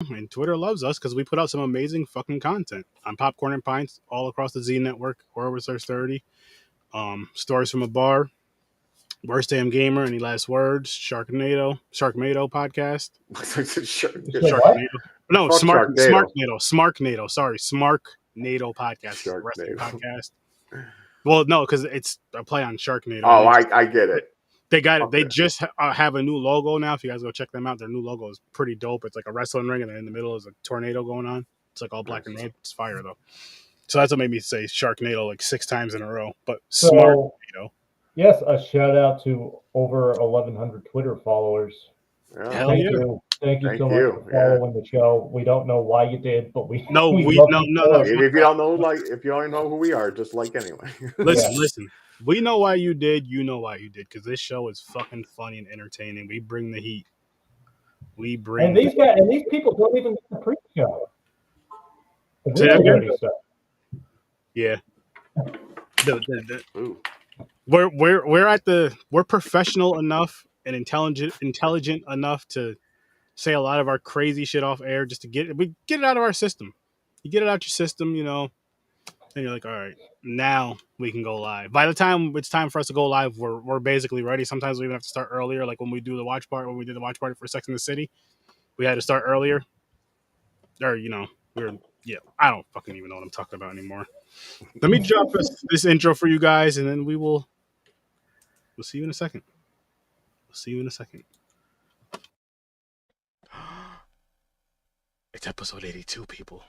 and Twitter loves us because we put out some amazing fucking content on Popcorn and Pints all across the Z Network, Horror Research 30, Stories from a Bar, Worst Damn Gamer, Any Last Words, Sharknado podcast. What? No, Fuck Sharknado. Smarknado. Sorry, Smarknado podcast. It's a wrestling Sharknado. podcast. Well, no, because it's a play on Sharknado. Oh, I get it. They got it. Okay. They just have a new logo now. If you guys go check them out, their new logo is pretty dope. It's like a wrestling ring, and then in the middle is a tornado going on. It's like all black and red. It's fire though. So that's what made me say Sharknado like 6 times in a row. But Smarknado. Yes, a shout out to over 1,100 Twitter followers. Yeah. Hell Thank yeah. you. Thank you so much for following the show. We don't know why you did, but we no. we no. If you don't know who we are, just like anyway. Listen. We know why you did. You know why you did, because this show is fucking funny and entertaining. We bring the heat. And these people don't even get the pre-show. Yeah. We're professional enough and intelligent enough to say a lot of our crazy shit off air just to get it out of our system. You get it out your system, and you're like, all right, now we can go live. By the time it's time for us to go live, we're basically ready. Sometimes we even have to start earlier, like when we do the watch party. When we did the watch party for Sex and the City, we had to start earlier. Or I don't fucking even know what I'm talking about anymore. Let me drop this intro for you guys, and then we'll see you in a second. It's episode 82, people.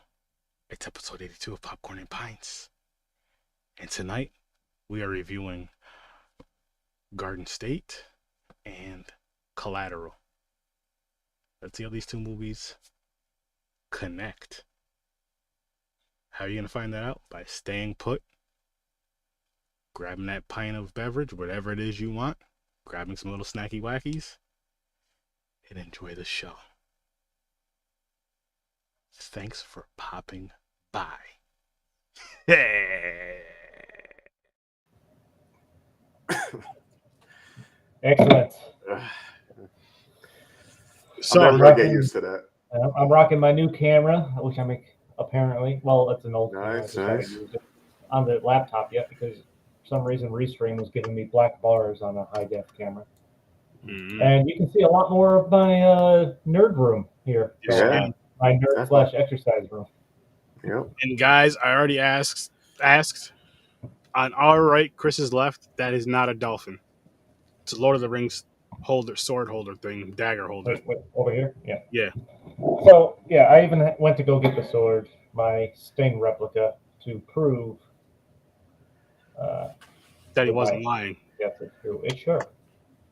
It's episode 82 of Popcorn and Pints. And tonight, we are reviewing Garden State and Collateral. Let's see how these two movies connect. How are you going to find that out? By staying put, grabbing that pint of beverage, whatever it is you want, grabbing some little snacky wackies, and enjoy the show. Thanks for popping by. Excellent. So I'm never get used to that. I'm rocking my new camera, which I make apparently. Well, it's an old camera. Nice. I use it on the laptop yet because for some reason Restream was giving me black bars on a high def camera. Mm-hmm. And you can see a lot more of my nerd room here. Yeah. My nerd / exercise room. Yep. And guys, I already asked on our right, Chris's left, that is not a dolphin. It's a Lord of the Rings sword holder thing, dagger holder. Wait, over here? Yeah. Yeah. So, yeah, I even went to go get the sword, my Sting replica, to prove that he wasn't lying. Yes, it's true. It's sure.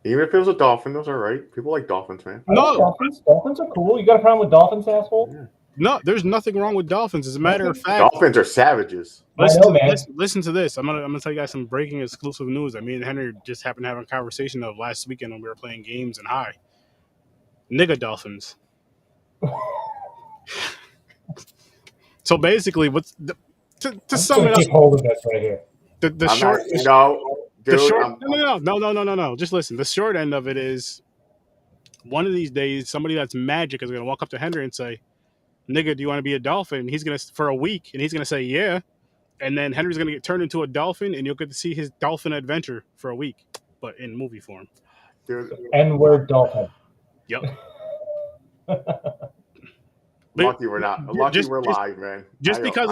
Even if it was a dolphin, those are right. People like dolphins, man. No. Dolphins are cool. You got a problem with dolphins, asshole? Yeah. No, there's nothing wrong with dolphins. As a matter of fact, dolphins are savages. Listen to this. I'm gonna tell you guys some breaking exclusive news. Me and Henry just happened to have a conversation of last weekend when we were playing games and high. Nigga dolphins. So basically, to sum it up, keep holding this right here. The short. No. Just listen. The short end of it is, one of these days, somebody that's magic is gonna walk up to Henry and say, "Nigga, do you want to be a dolphin?" And he's gonna for a week, and he's gonna say, "Yeah." And then Henry's gonna get turned into a dolphin, and you'll get to see his dolphin adventure for a week, but in movie form. Dude. N-word dolphin. Yep. Lucky we're not. Lucky we're live, man. Just because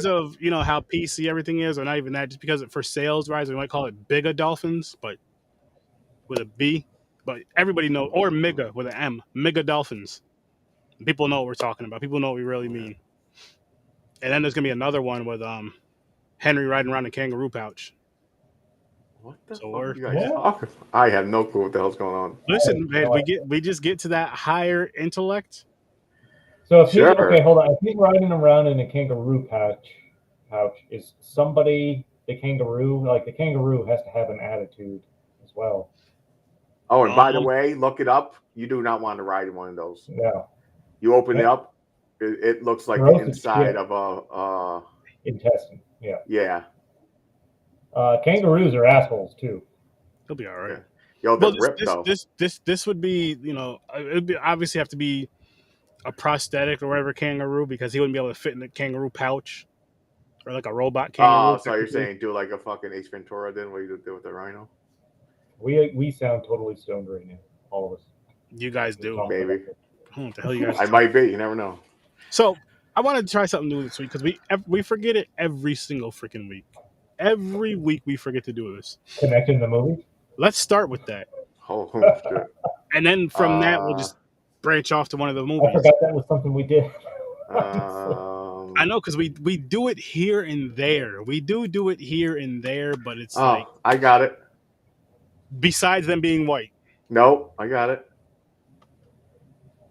of how PC everything is, or not even that. Just because for sales rise, we might call it Bigga Dolphins, but with a B. But everybody knows, or Mega with an M, Mega Dolphins. People know what we're talking about. People know what we really mean. And then there's gonna be another one with Henry riding around a kangaroo pouch. What the fuck you guys talking? I have no clue what the hell's going on. Listen, man, we just get to that higher intellect. So if he's hold on. If he's riding around in a kangaroo pouch, is somebody the kangaroo? Like the kangaroo has to have an attitude as well. Oh, and by the way, look it up. You do not want to ride in one of those. No. You open it up, it looks like the inside of a intestine. Yeah. Yeah. Kangaroos are assholes too. They'll be all right. Yo, they're ripped though. This would be, it would be obviously have to be a prosthetic or whatever kangaroo because he wouldn't be able to fit in the kangaroo pouch or like a robot kangaroo. Oh, so you're saying do like a fucking Ace Ventura then? What you did with the rhino? We sound totally stoned right now, all of us. You guys do. Maybe. What the hell you guys? I might be. You never know. So I wanted to try something new this week because we forget it every single freaking week. Every week we forget to do this. Connecting the movie. Let's start with that. Oh shit. And then from that we'll just branch off to one of the movies. I forgot that was something we did. I know because we do it here and there. We do it here and there, but it's like I got it. Besides them being white. Nope, I got it.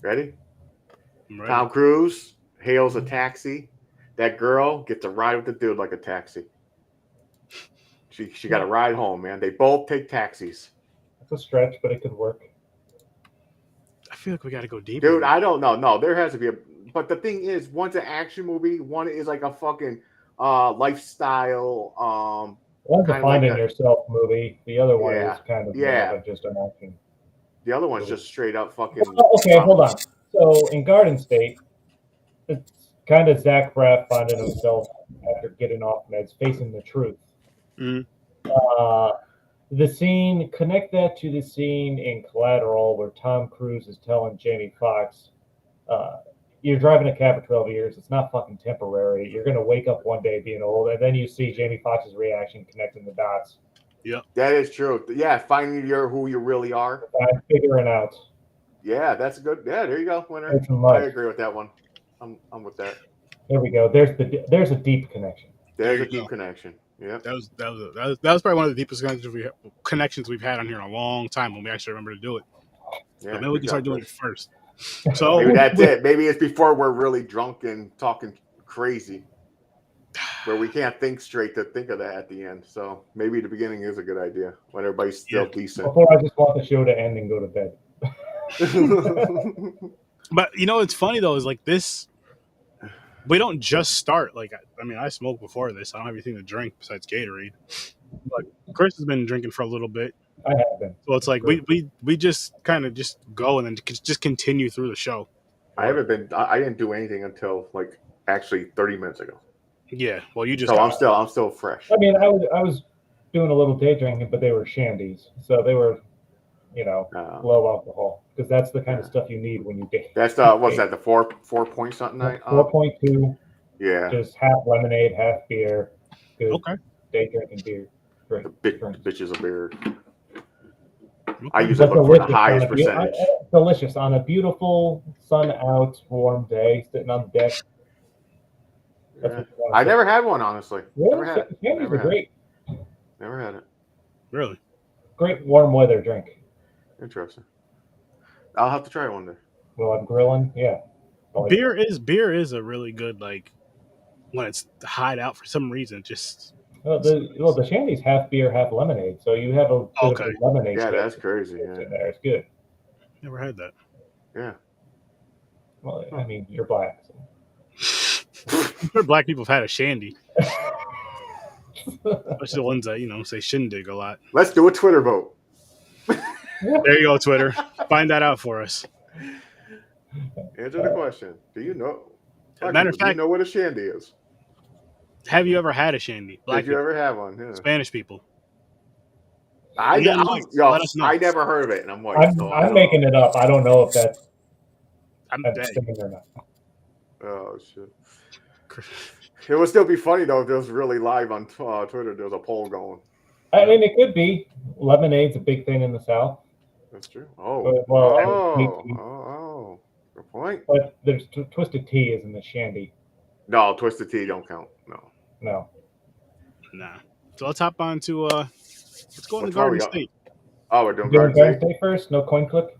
Ready? Tom Cruise hails a taxi. That girl gets a ride with the dude like a taxi. She got a ride home, man. They both take taxis. It's a stretch, but it could work. I feel like we got to go deeper. Dude, I don't know. No, there has to be a. But the thing is, one's an action movie. One is like a fucking lifestyle. One's a finding yourself movie. The other one is kind of just an action. The other one's just straight up fucking. Okay, hold on. So in Garden State, it's kind of Zach Braff finding himself after getting off meds, facing the truth. Mm-hmm. The scene, connect that to the scene in Collateral where Tom Cruise is telling Jamie Foxx, you're driving a cab for 12 years. It's not fucking temporary. You're going to wake up one day being old. And then you see Jamie Foxx's reaction connecting the dots. Yep. That is true. Yeah, finding who you really are. Figuring out. Yeah, that's a good. Yeah, there you go, winner. I agree with that one. I'm with that. There we go. There's a deep connection. There's a deep connection. Yeah. That was probably one of the deepest connections we've had on here in a long time when we actually remember to do it. Yeah, maybe we can start doing it first. So maybe that's it. Maybe it's before we're really drunk and talking crazy, where we can't think straight to think of that at the end. So maybe the beginning is a good idea when everybody's still decent. Before I just want the show to end and go to bed. But you know, it's funny though, is like this. We don't just start. Like, I mean, I smoked before this. I don't have anything to drink besides Gatorade. But Chris has been drinking for a little bit. I have been. So it's like we just kind of just go and then just continue through the show. I didn't do anything until like actually 30 minutes ago. Yeah. Well, you just. So I'm still fresh. I mean, I was doing a little day drinking, but they were shandies, so they were, low alcohol, because that's the kind of stuff you need when you date. That's what's that? The 4 point something night. 4.2. Yeah. Just half lemonade, half beer. Good. Okay. Day drinking beer. Great. The bitches of beer. I usually look for the highest percentage. Delicious on a beautiful sun out warm day, sitting on the deck. Yeah. I never had one, honestly. Really? Never had it. Candies are great. Never had it. Really? Great warm weather drink. Interesting. I'll have to try it one day. Well, I'm grilling. Yeah. Beer is a really good, like, when it's hide out for some reason. Just the shandy's half beer, half lemonade. So you have a bit of a lemonade. Yeah, that's crazy. Yeah. In there. It's good. Never had that. Yeah. Well, I mean, you're black. So. I'm sure black people have had a shandy. Especially the ones that, say shindig a lot. Let's do a Twitter vote. There you go, Twitter. Find that out for us. Answer the question. Do you know? Matter of fact, do you know what a shandy is? Have you ever had a shandy? Did you ever have one? Yeah. Spanish people. I never heard of it, and I'm white. I'm making it up. I don't know if that's I'm or not. Oh shit! It would still be funny though if it was really live on Twitter. There was a poll going. I mean, it could be. Lemonade's a big thing in the South. That's true. Good point. But there's Twisted Tea is in the shandy. No, Twisted Tea don't count. No. Nah. So let's hop on to let's go into Garden State. Oh, we're doing Garden State first. No coin clip.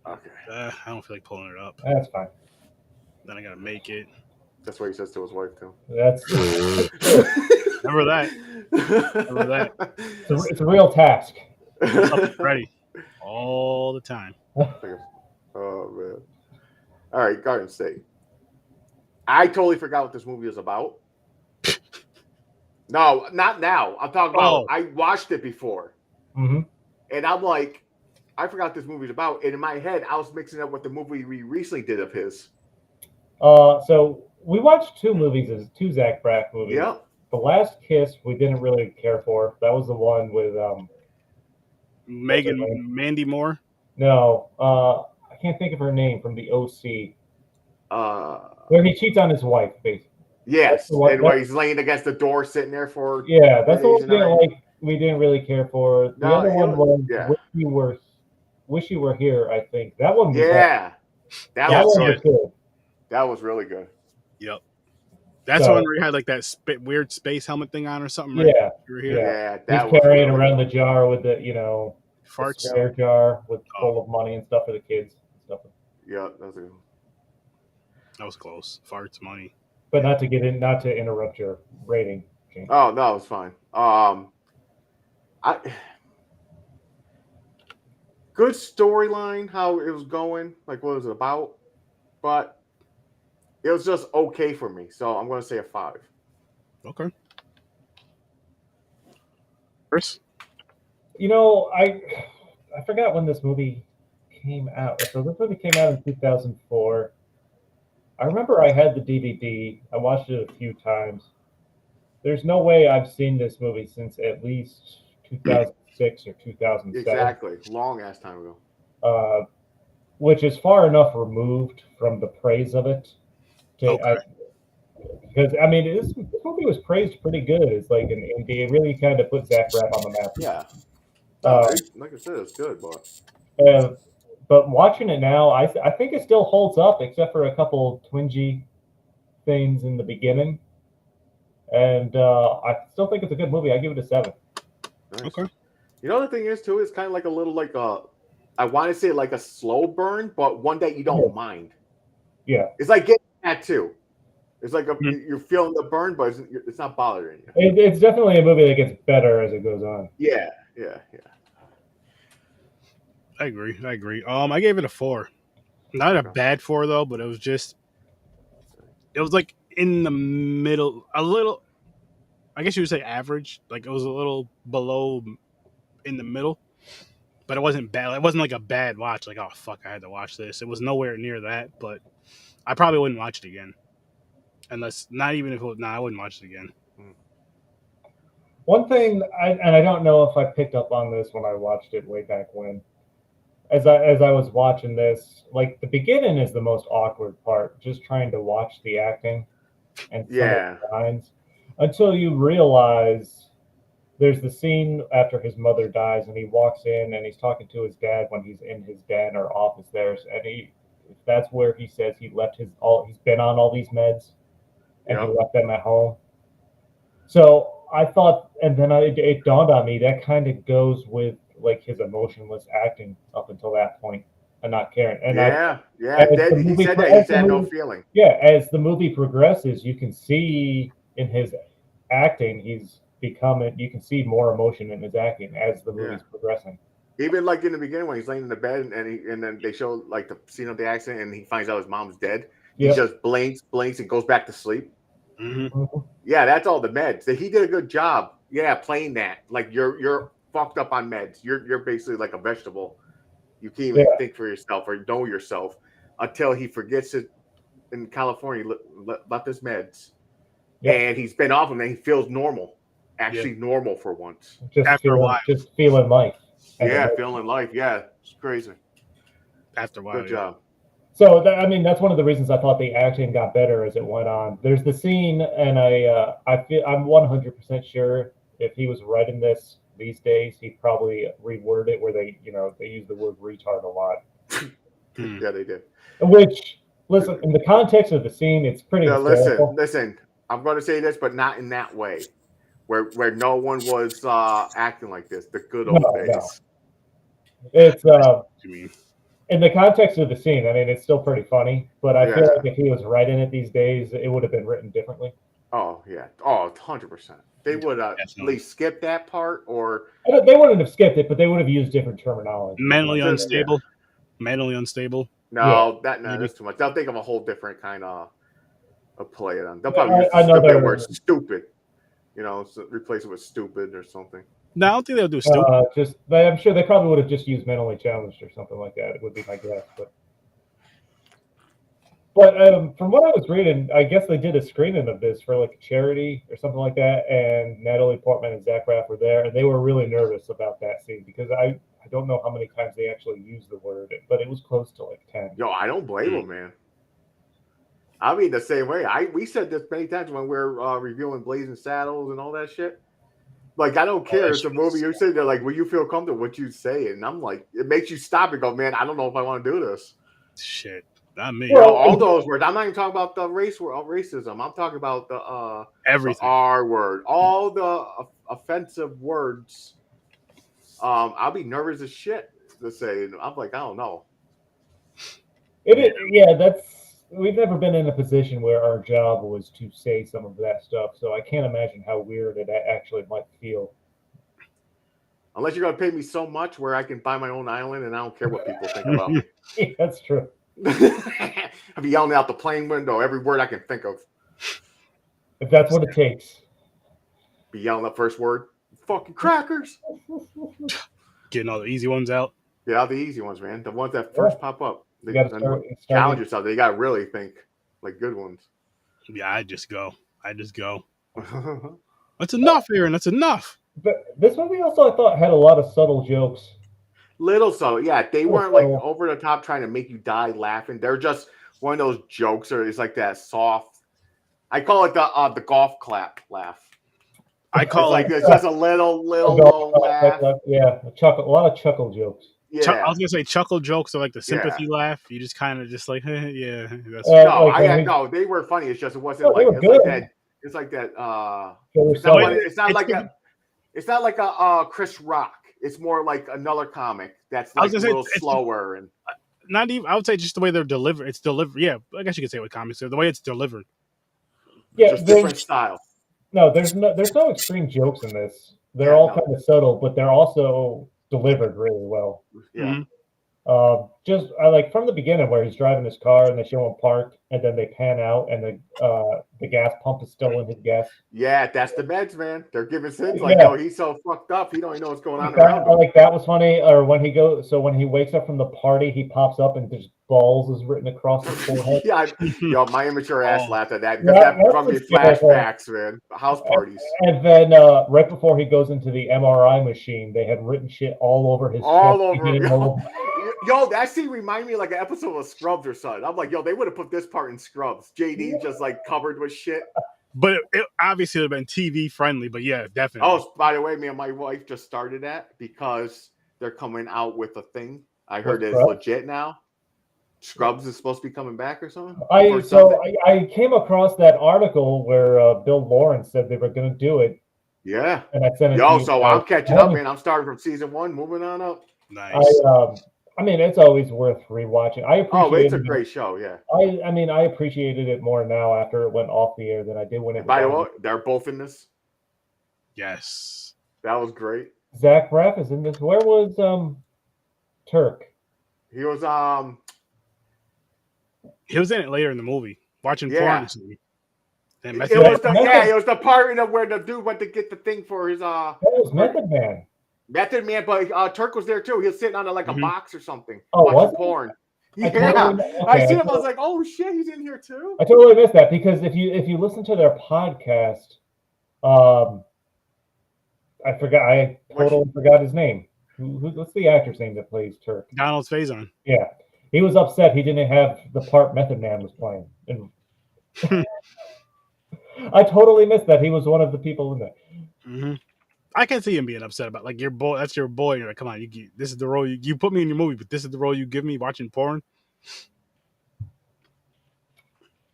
Okay. I don't feel like pulling it up. That's fine. Then I gotta make it. That's what he says to his wife too. That's remember that. Remember that. It's a real task. Ready all the time. Oh man! All right, Garden State. I totally forgot what this movie is about. No, not now. I'm talking about. I watched it before, and I'm like, I forgot what this movie's about. And in my head, I was mixing up with the movie we recently did of his. So we watched two movies, two Zach Braff movies. Yep. The Last Kiss we didn't really care for. That was the one with Mandy Moore. No, I can't think of her name from the OC. Uh, Where he cheats on his wife, basically. yes, the one- and where he's laying against the door, sitting there for Yeah, that's the one days and nights. we didn't really care for. The No, other one was yeah. Wish You Were Here, I think. That one was Yeah, that Yeah, one so was good. that was really good. Yep. That's So- the one where he had like that weird space helmet thing on or something, right? Yeah. You were here. Yeah, He's that was carrying really around good. the jar with the, the Farts. spare jar with Oh. full of money and stuff for the kids. Stuff. Yeah, that was a good one. That was close. Farts, money. But not to interrupt your rating, Shane. Oh no, it's fine. I good storyline, how it was going, like what it was about, but it was just okay for me. So I'm going to say a 5. Okay. Chris? I forgot when this movie came out. So this movie came out in 2004. I remember I had the DVD. I watched it a few times. There's no way I've seen this movie since at least 2006 or 2007. Exactly, long ass time ago. Which is far enough removed from the praise of it. Okay. Because I mean, this movie was praised pretty good. It's like it really kind of put Zach Braff on the map. Yeah. Like I said, it's good, but watching it now, I think it still holds up, except for a couple twingy things in the beginning. And I still think it's a good movie. I give it a 7. Nice. Okay. You know the thing is too, it's kind of like a little like I want to say like a slow burn, but one that you don't mind. Yeah. It's like getting a tattoo. It's like you're feeling the burn, but it's not bothering you. It's definitely a movie that gets better as it goes on. Yeah. I agree. I gave it a 4. Not a bad 4 though, but it was like in the middle, a little. I guess you would say average. Like it was a little below, in the middle, but it wasn't bad. It wasn't like a bad watch. Like, oh fuck, I had to watch this. It was nowhere near that, but I probably wouldn't watch it again, unless not even if it was. Nah, I wouldn't watch it again. One thing, I don't know if I picked up on this when I watched it way back when. As I was watching this, like the beginning is the most awkward part, just trying to watch the acting and some of the lines, until you realize there's the scene after his mother dies and he walks in and he's talking to his dad when he's in his den or office there, and that's where he says he's been on all these meds and he left them at home. So I thought, and then it dawned on me that kind of goes with like his emotionless acting up until that point and not caring. And he said that he had no feeling. Yeah, as the movie progresses, you can see in his acting you can see more emotion in his acting as the movie's progressing. Even like in the beginning when he's laying in the bed and then they show like the scene of the accident and he finds out his mom's dead. He just blinks and goes back to sleep. Mm-hmm. Yeah, that's all the meds. He did a good job. Yeah, playing that. Like you're fucked up on meds. You're basically like a vegetable. You can't even think for yourself or know yourself until he forgets it in California. Left his meds, and he's been off them, and he feels normal. Actually, normal for once. After a while, just feeling life. Feeling life. Yeah, it's crazy. After a while, good job. So that's one of the reasons I thought the acting got better as it went on. There's the scene, and I'm 100% sure if he was writing this these days, he'd probably reword it where they use the word retard a lot. Yeah, they did. Which, listen, in the context of the scene, it's pretty. Listen. I'm going to say this, but not in that way, where no one was acting like this. The good old days. No. It's in the context of the scene. I mean, it's still pretty funny, but I feel like if he was writing it these days, it would have been written differently. Oh yeah. Oh, 100%. They would at least skip that part, or they wouldn't have skipped it, but they would have used different terminology. Mentally unstable. No, that's too much. They'll think of a whole different kind of play it on. They'll probably use the word stupid. So replace it with stupid or something. No, I don't think they'll do stupid. I'm sure they probably would have just used mentally challenged or something like that. It would be my guess, but. But from what I was reading, I guess they did a screening of this for like a charity or something like that, and Natalie Portman and Zach Braff were there, and they were really nervous about that scene because I don't know how many times they actually used the word, but it was close to like 10. Yo, I don't blame them, man. I mean, the same way. We said this many times when we're reviewing Blazing Saddles and all that shit. Like, I don't care. It's a movie. You're sitting there like, will you feel comfortable with what you say? And I'm like, it makes you stop and go, man, I don't know if I want to do this. Shit. Not me. Well, all those words. I'm not even talking about the racism. I'm talking about the everything. The R word. All the offensive words. I'll be nervous as shit to say. I'm like, I don't know. We've never been in a position where our job was to say some of that stuff, so I can't imagine how weird it actually might feel. Unless you're gonna pay me so much where I can buy my own island and I don't care what people think about me. Yeah, that's true. I'll be yelling out the plane window every word I can think of. If that's what it takes. Be yelling the first word. Fucking crackers. Getting all the easy ones out. Yeah, the easy ones, man. The ones that first pop up. You gotta start challenge yourself. You gotta really think like good ones. Yeah, I just go. That's enough, Aaron. That's enough. But this movie also, I thought, had a lot of subtle jokes. Little subtle, yeah. They weren't like over the top trying to make you die laughing. They're just one of those jokes, or it's like that soft. I call it the golf clap laugh. I call it's like it's just a little low laugh. Yeah, a lot of chuckle jokes. Yeah. I was gonna say chuckle jokes are like the sympathy laugh. You just kind of just like, yeah. That's no, they were funny. It's just it wasn't like it's like that. It's not like a Chris Rock. It's more like another comic that's like a little slower and not even. I would say just the way they're delivered. It's delivered. Yeah, I guess you could say with comics, the way it's delivered. Yeah, just different style. No, there's no extreme jokes in this. They're all kind of subtle, but they're also delivered really well. Yeah. Mm-hmm. I like from the beginning where he's driving his car and they show him parked and then they pan out and the gas pump is still in his gas. Yeah, that's the meds, man. They're giving things like, yo, he's so fucked up, he don't even know what's going on around him. Like that was funny. Or when he wakes up from the party, he pops up and there's balls is written across his forehead. Yeah, my immature ass laughed at that because that brought me flashbacks, man. House parties. And then right before he goes into the MRI machine, they had written shit all over his chest. Yo, that scene reminded me of like an episode of Scrubs or something. I'm like, yo, they would have put this part in Scrubs. JD just like covered with shit. But it obviously would have been TV friendly, but yeah, definitely. Oh, by the way, me and my wife just started that because they're coming out with a thing. I heard it's legit now. Scrubs is supposed to be coming back or something. I came across that article where Bill Lawrence said they were going to do it. Yeah. And I sent it to you. So I'm catching up, man. I'm starting from season 1, moving on up. Nice. I mean, it's always worth rewatching. It's a great show, yeah. I mean, I appreciated it more now after it went off the air than I did when it. By the way, they're both in this. Yes, that was great. Zach Braff is in this. Where was Turk? He was in it later in the movie, watching porn. It was the part where the dude went to get the thing for his That was Method Man. Method Man, but Turk was there too. He was sitting on a box or something. Oh, watching porn. Yeah, I see him. I was like, "Oh shit, he's in here too." I totally missed that because if you listen to their podcast, I totally forgot his name. What's the actor's name that plays Turk? Donald Faison. Yeah, he was upset he didn't have the part Method Man was playing, and I totally missed that he was one of the people in there. Mm-hmm. I can see him being upset about your boy. That's your boy. You're like, come on, this is the role you put me in your movie, but this is the role you give me watching porn. Do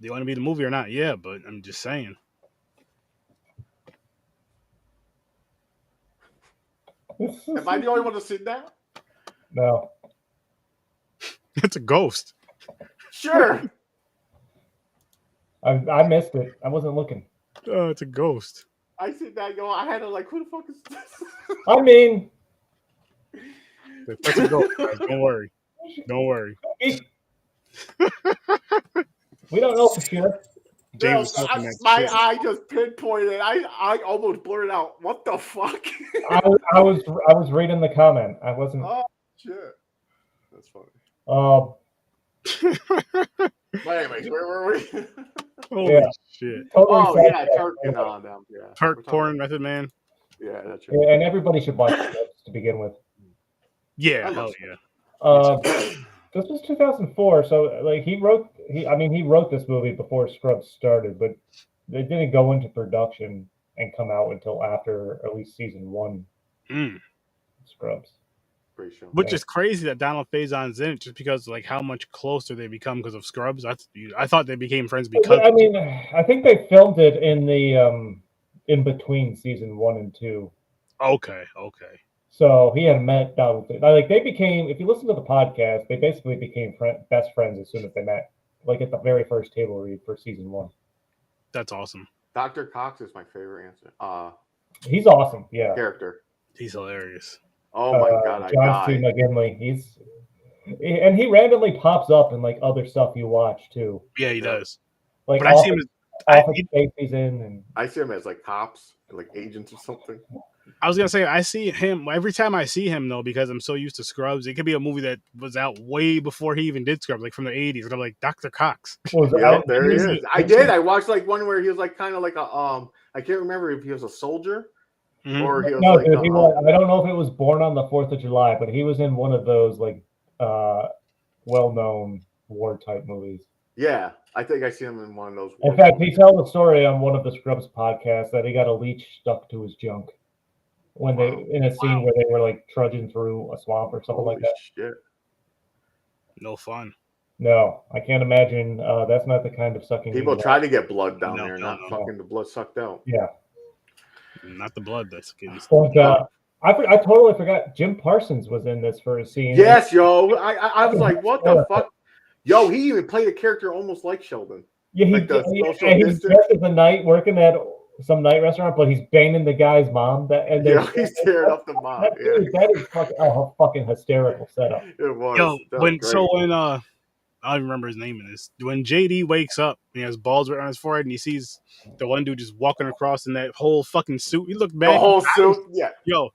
you want to be the movie or not? Yeah, but I'm just saying. Am I the only one to sit down? No. It's a ghost. Sure. I missed it. I wasn't looking. Oh, it's a ghost. I sit down, I had to who the fuck is this? I mean, that's a ghost, guys. Don't worry. We don't know for sure. James my eye just pinpointed. I almost blurted out. What the fuck? I was reading the comment. I wasn't. Oh shit, that's funny. But anyways, where were we? Holy shit. Totally Oh yeah, sidetracked. Turk and them. Yeah, Turk, Porn, Method Man. Yeah, that's right. Yeah, and everybody should watch Scrubs to begin with. Yeah, I hell love yeah. This was 2004, so like he wrote this movie before Scrubs started, but they didn't go into production and come out until after at least season 1 Mm. Scrubs. Great show. Which is crazy that Donald Faison's in it just because like how much closer they become because of Scrubs. I thought they became friends because I mean, I think they filmed it in the in between season 1 and 2. Okay. So he had met Donald. Like they became, if you listen to the podcast, they basically became best friends as soon as they met. Like at the very first table read for season 1. That's awesome. Dr. Cox is my favorite answer. He's awesome. Yeah. Character. He's hilarious. Oh my god, I John C. died. McGinley. And he randomly pops up in like other stuff you watch too. Yeah, he does. Like But I see him Office Space he's in, and I see him as like cops, like agents or something. I was gonna say I see him every time I see him though because I'm so used to Scrubs. It could be a movie that was out way before he even did Scrubs, like from the '80s, and I'm like Dr. Cox. Yep, there he is. I did. I watched like one where he was like kind of like a I can't remember if he was a soldier or he was no, like dude, he was, I don't know if it was Born on the 4th of July, but he was in one of those like well-known war type movies. Yeah, I think I see him in one of those. In fact, he told the story on one of the Scrubs podcasts that he got a leech stuck to his junk when they in a scene where they were like trudging through a swamp or something like that. Shit. No fun. No, I can't imagine. That's not the kind of sucking. People try to get blood down there, not fucking the blood sucked out. Yeah, not the blood that's getting. But, I totally forgot. Jim Parsons was in this for a scene. Yes, yo. I was like, what the fuck? Yo, he even played a character almost like Sheldon. Yeah, he's dressed as a night working at some night restaurant, but he's banging the guy's mom. He's tearing up the mom. That is fucking hysterical setup. It was. Yo, when I don't remember his name in this. When JD wakes up and he has balls right on his forehead and he sees the one dude just walking across in that whole fucking suit, he looked bad. The whole suit, yeah. Yo,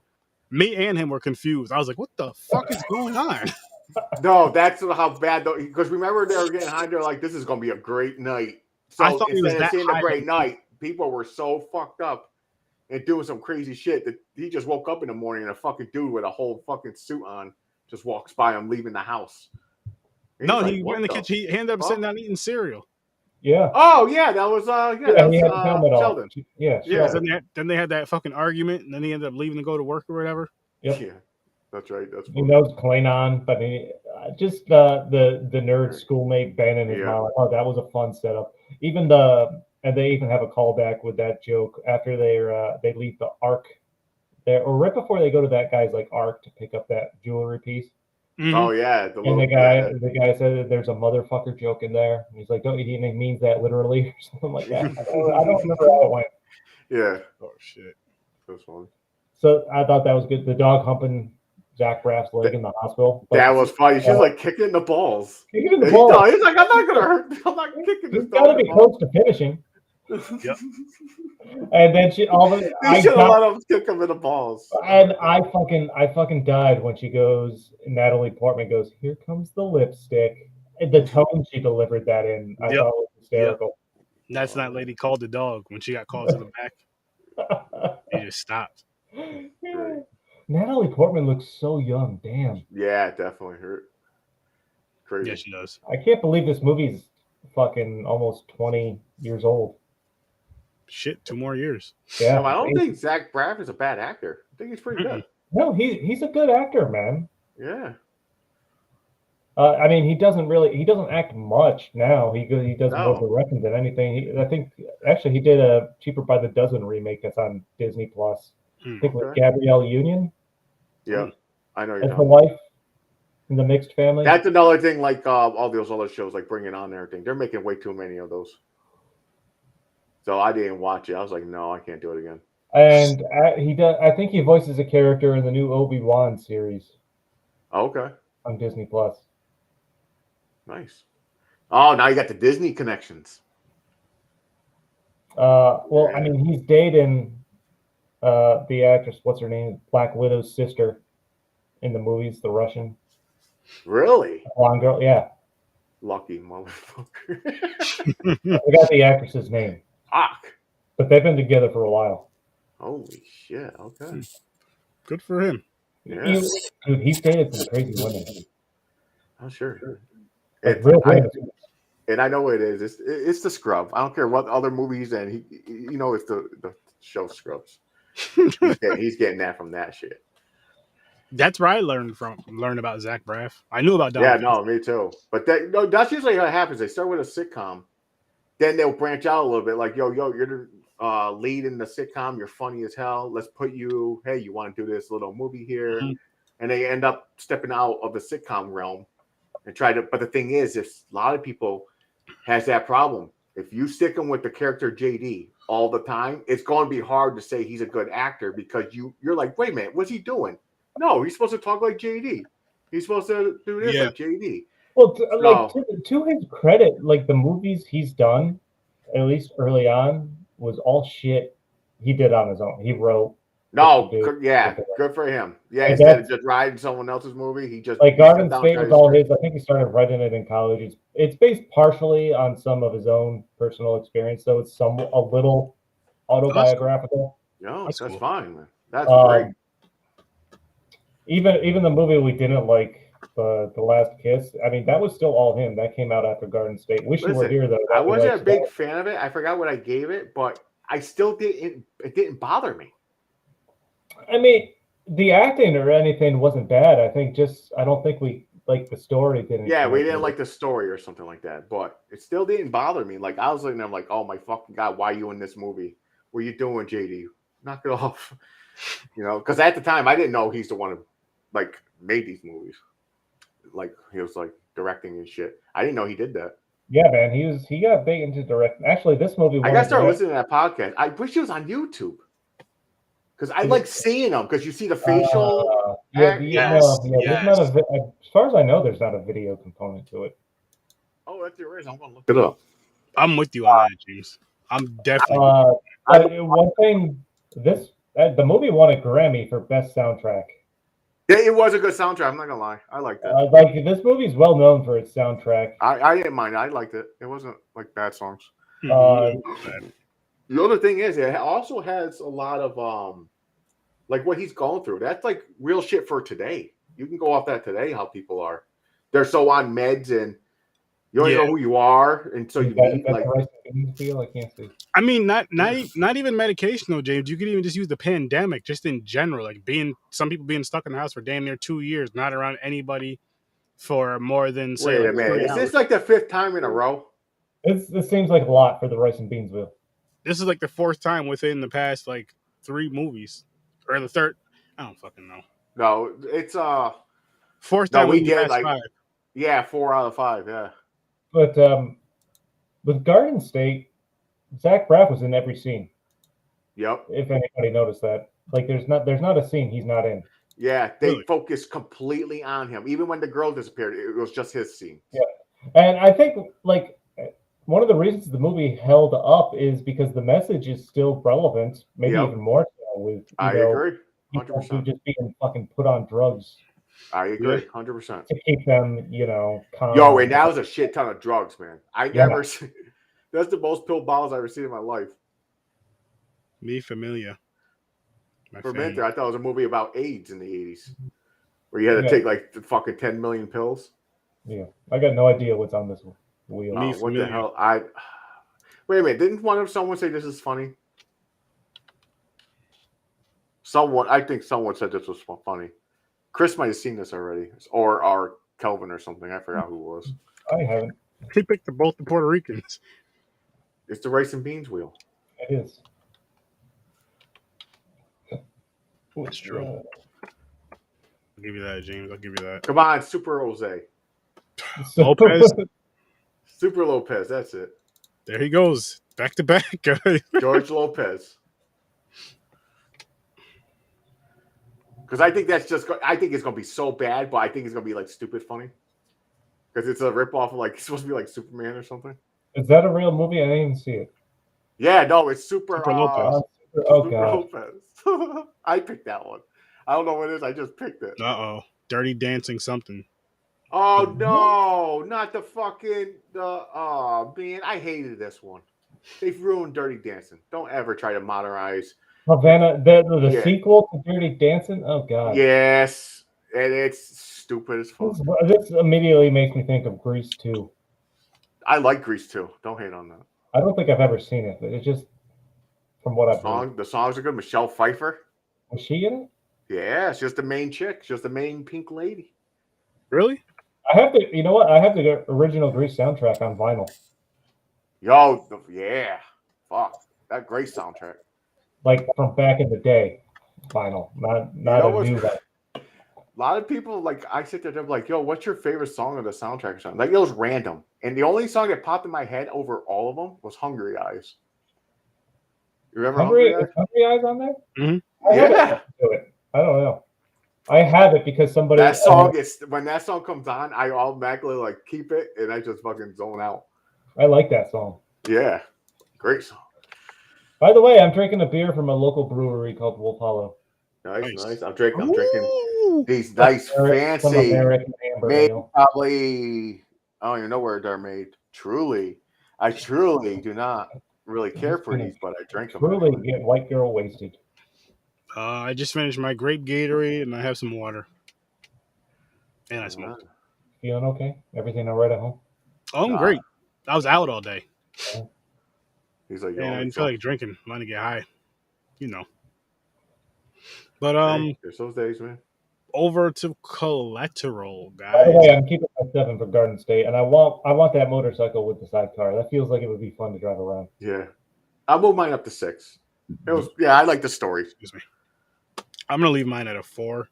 me and him were confused. I was like, "What the fuck is going on?" No, that's how bad though. Because remember they were getting high. They're like, "This is gonna be a great night." So I thought instead of seeing a great night, people were so fucked up and doing some crazy shit that he just woke up in the morning and a fucking dude with a whole fucking suit on just walks by him leaving the house. No, he went in the kitchen. He ended up sitting down eating cereal. Yeah. Oh yeah, that was Sheldon. Yeah. Then they had that fucking argument, and then he ended up leaving to go to work or whatever. Yep. Yeah, that's right. That's he knows Klingon, but just the nerd schoolmate banging his mom. Oh, that was a fun setup. And they even have a callback with that joke after they leave the Ark there, or right before they go to that guy's like Ark to pick up that jewelry piece. Mm-hmm. Oh yeah, the guy said that there's a motherfucker joke in there, and he's like, "Don't you think he means that literally or something like that?" I don't remember how it went. Yeah. Oh shit. That's funny. So I thought that was good. The dog humping Zach Braff's leg in the hospital. That was funny. She's like kicking the balls. Kicking the balls. He's like, "I'm not gonna hurt. I'm not kicking this." He's got to be close to finishing. Yep. And then she should have let him kick him in the balls. And I fucking died when she goes. Natalie Portman goes, "Here comes the lipstick." And the tone she delivered that in, I thought was hysterical. Yep. That's that lady called the dog when she got called to the back. He just stopped. Yeah. Natalie Portman looks so young. Damn. Yeah, it definitely hurt. Crazy. Yeah, she does. I can't believe this movie's fucking almost 20 years old. Shit, 2 more years. Yeah, no, I don't think Zach Braff is a bad actor. I think he's pretty good. No, he's a good actor, man. Yeah. I mean, he doesn't act much now. He does more directing than anything. I think actually he did a Cheaper by the Dozen remake that's on Disney Plus. I think with Gabrielle Union. Yeah, I know. As the wife in the mixed family. That's another thing. Like all those other shows, like Bring It On and everything, they're making way too many of those. So I didn't watch it. I was like, no, I can't do it again. And he does. I think he voices a character in the new Obi-Wan series. Okay. On Disney Plus. Nice. Oh, now you got the Disney connections. Well, I mean, he's dating the actress. What's her name? Black Widow's sister in the movies, the Russian. Really? Blonde girl. Yeah. Lucky motherfucker. I forgot the actress's name, Fuck. but they've been together for a while. Holy shit. Okay. Good for him. Yeah. Dude, he's dated some crazy women. I'm sure. Like It's, real I, famous. and I know what it is. It's the Scrub. I don't care what other movie he's in. It's the show Scrubs. He's getting that from that shit. That's where I learned about Zach Braff. I knew about Don. Yeah, no, me too. But that's usually how it happens. They start with a sitcom, then they'll branch out a little bit. Like, yo, you're the lead in the sitcom. You're funny as hell. Let's put you. Hey, you want to do this little movie here? Mm-hmm. And they end up stepping out of the sitcom realm and try to. But the thing is, if a lot of people has that problem. If you stick him with the character JD all the time, it's going to be hard to say he's a good actor because you're like, wait a minute, what's he doing? No, he's supposed to talk like JD. He's supposed to do this like JD. Well, to his credit, like the movies he's done, at least early on, was all shit he did on his own. He wrote. No, good for him. Yeah, and instead of just writing someone else's movie, he just like Garden State was all his. I think he started writing it in college. It's based partially on some of his own personal experience, so it's a little autobiographical. No, that's cool. Fine, man. That's great. Even the movie we didn't like, the Last Kiss. I mean, that was still all him. That came out after Garden State. Wish you were here though. I wasn't a big fan of it. I forgot what I gave it, but I still didn't. It didn't bother me. I mean, the acting or anything wasn't bad. I don't think we like the story. Yeah, we didn't like the story or something like that, but it still didn't bother me. Like I was looking at him like, oh my fucking god, why are you in this movie? What are you doing, JD? Knock it off. Because at the time I didn't know he's the one who like made these movies. Like he was like directing and shit. I didn't know he did that. Yeah, man, he got big into directing. Actually, this movie. I gotta start listening to that podcast. I wish it was on YouTube. Because I like seeing them because you see the facial. As far as I know, there's not a video component to it. Oh, if there is, I'm gonna look it up. I'm with you on that, James. I'm definitely. One thing, the movie won a Grammy for best soundtrack. Yeah, it was a good soundtrack. I'm not gonna lie, I liked it. Like this movie's well known for its soundtrack. I didn't mind it. I liked it. It wasn't like bad songs. The other thing is, it also has a lot of like what he's going through. That's like real shit for today. You can go off that today. How people are, they're so on meds and you don't know who you are, and so you need like. I can't see. I mean, not even medication though, James. You could even just use the pandemic, just in general, like some people being stuck in the house for damn near 2 years, not around anybody for more than say. Wait a minute, is this like the 5th time in a row? This seems like a lot for the Rice and Beans wheel. This is like the 4th time within the past like 3 movies, or the 3rd. I don't fucking know. No, it's 4th time we get like 5. Yeah, 4 out of 5. Yeah, but with Garden State, Zach Braff was in every scene. Yep. If anybody noticed that, like, there's not a scene he's not in. Yeah, they focused completely on him. Even when the girl disappeared, it was just his scene. Yeah, and I think like one of the reasons the movie held up is because the message is still relevant, maybe even more so with I agree, 100%. People just being fucking put on drugs. I agree, 100%. To keep them, calm. Yo, and that was a shit ton of drugs, man. I never seen. That's the most pill bottles I've ever seen in my life. Me familiar. For a minute there, I thought it was a movie about AIDS in the 80s, where you had to take like the fucking 10 million pills. Yeah, I got no idea what's on this wheel. Oh, what the hell? Wait a minute. Didn't someone say this is funny? I think someone said this was funny. Chris might have seen this already, or Kelvin or something. I forgot who it was. I haven't. He picked both the Puerto Ricans. It's the Rice and Beans wheel. It is. That's true. I'll give you that, James. I'll give you that. Come on, Super Jose. Lopez. Super Lopez. That's it. There he goes. Back to back, guys. George Lopez. Because I think it's going to be so bad, but I think it's going to be like stupid funny. Because it's a ripoff of like, it's supposed to be like Superman or something. Is that a real movie? I didn't even see it. Yeah, no, it's Super Lopez. Super Lopez. I picked that one. I don't know what it is. I just picked it. Dirty Dancing something. Oh no, not the fucking oh man, I hated this one. They've ruined Dirty Dancing. Don't ever try to modernize. Havana, the sequel to Dirty Dancing. Oh god. Yes, and it's stupid as fuck. This immediately makes me think of Grease 2. I like Grease too. Don't hate on that. I don't think I've ever seen it, but it's just from what I've heard. The songs are good. Michelle Pfeiffer. Was she in it? Yeah, she's just the main chick. She's just the main pink lady. Really? I have the. You know what? I have the original Grease soundtrack on vinyl. Yo, yeah, fuck that great soundtrack. Like from back in the day, vinyl, not a new one. A lot of people like I sit there, they're like, "Yo, what's your favorite song of the soundtrack?" Or something like it was random, and the only song that popped in my head over all of them was "Hungry Eyes." You remember Hungry Eyes? Is Hungry Eyes on there? Mm-hmm. Yeah. I don't know. I have it because somebody. That song is when that song comes on, I automatically like keep it, and I just fucking zone out. I like that song. Yeah, great song. By the way, I'm drinking a beer from a local brewery called Wolf Hollow. Nice. I'm drinking these nice, fancy, made probably. I don't even know where they're made. I truly do not really care for these, but I drink them. Truly get white girl wasted. I just finished my grape Gatorade and I have some water. And I smoked. Feeling okay? Everything all right at home? Oh, I'm great. I was out all day. Yeah. He's like, I didn't feel like drinking. I'm to get high. You know. But there's those days, man. Over to Collateral, guys. By the way, I'm keeping my 7 for Garden State, and I want that motorcycle with the sidecar. That feels like it would be fun to drive around. Yeah, I'll move mine up to 6. It was I like the story. Excuse me. I'm gonna leave mine at a 4.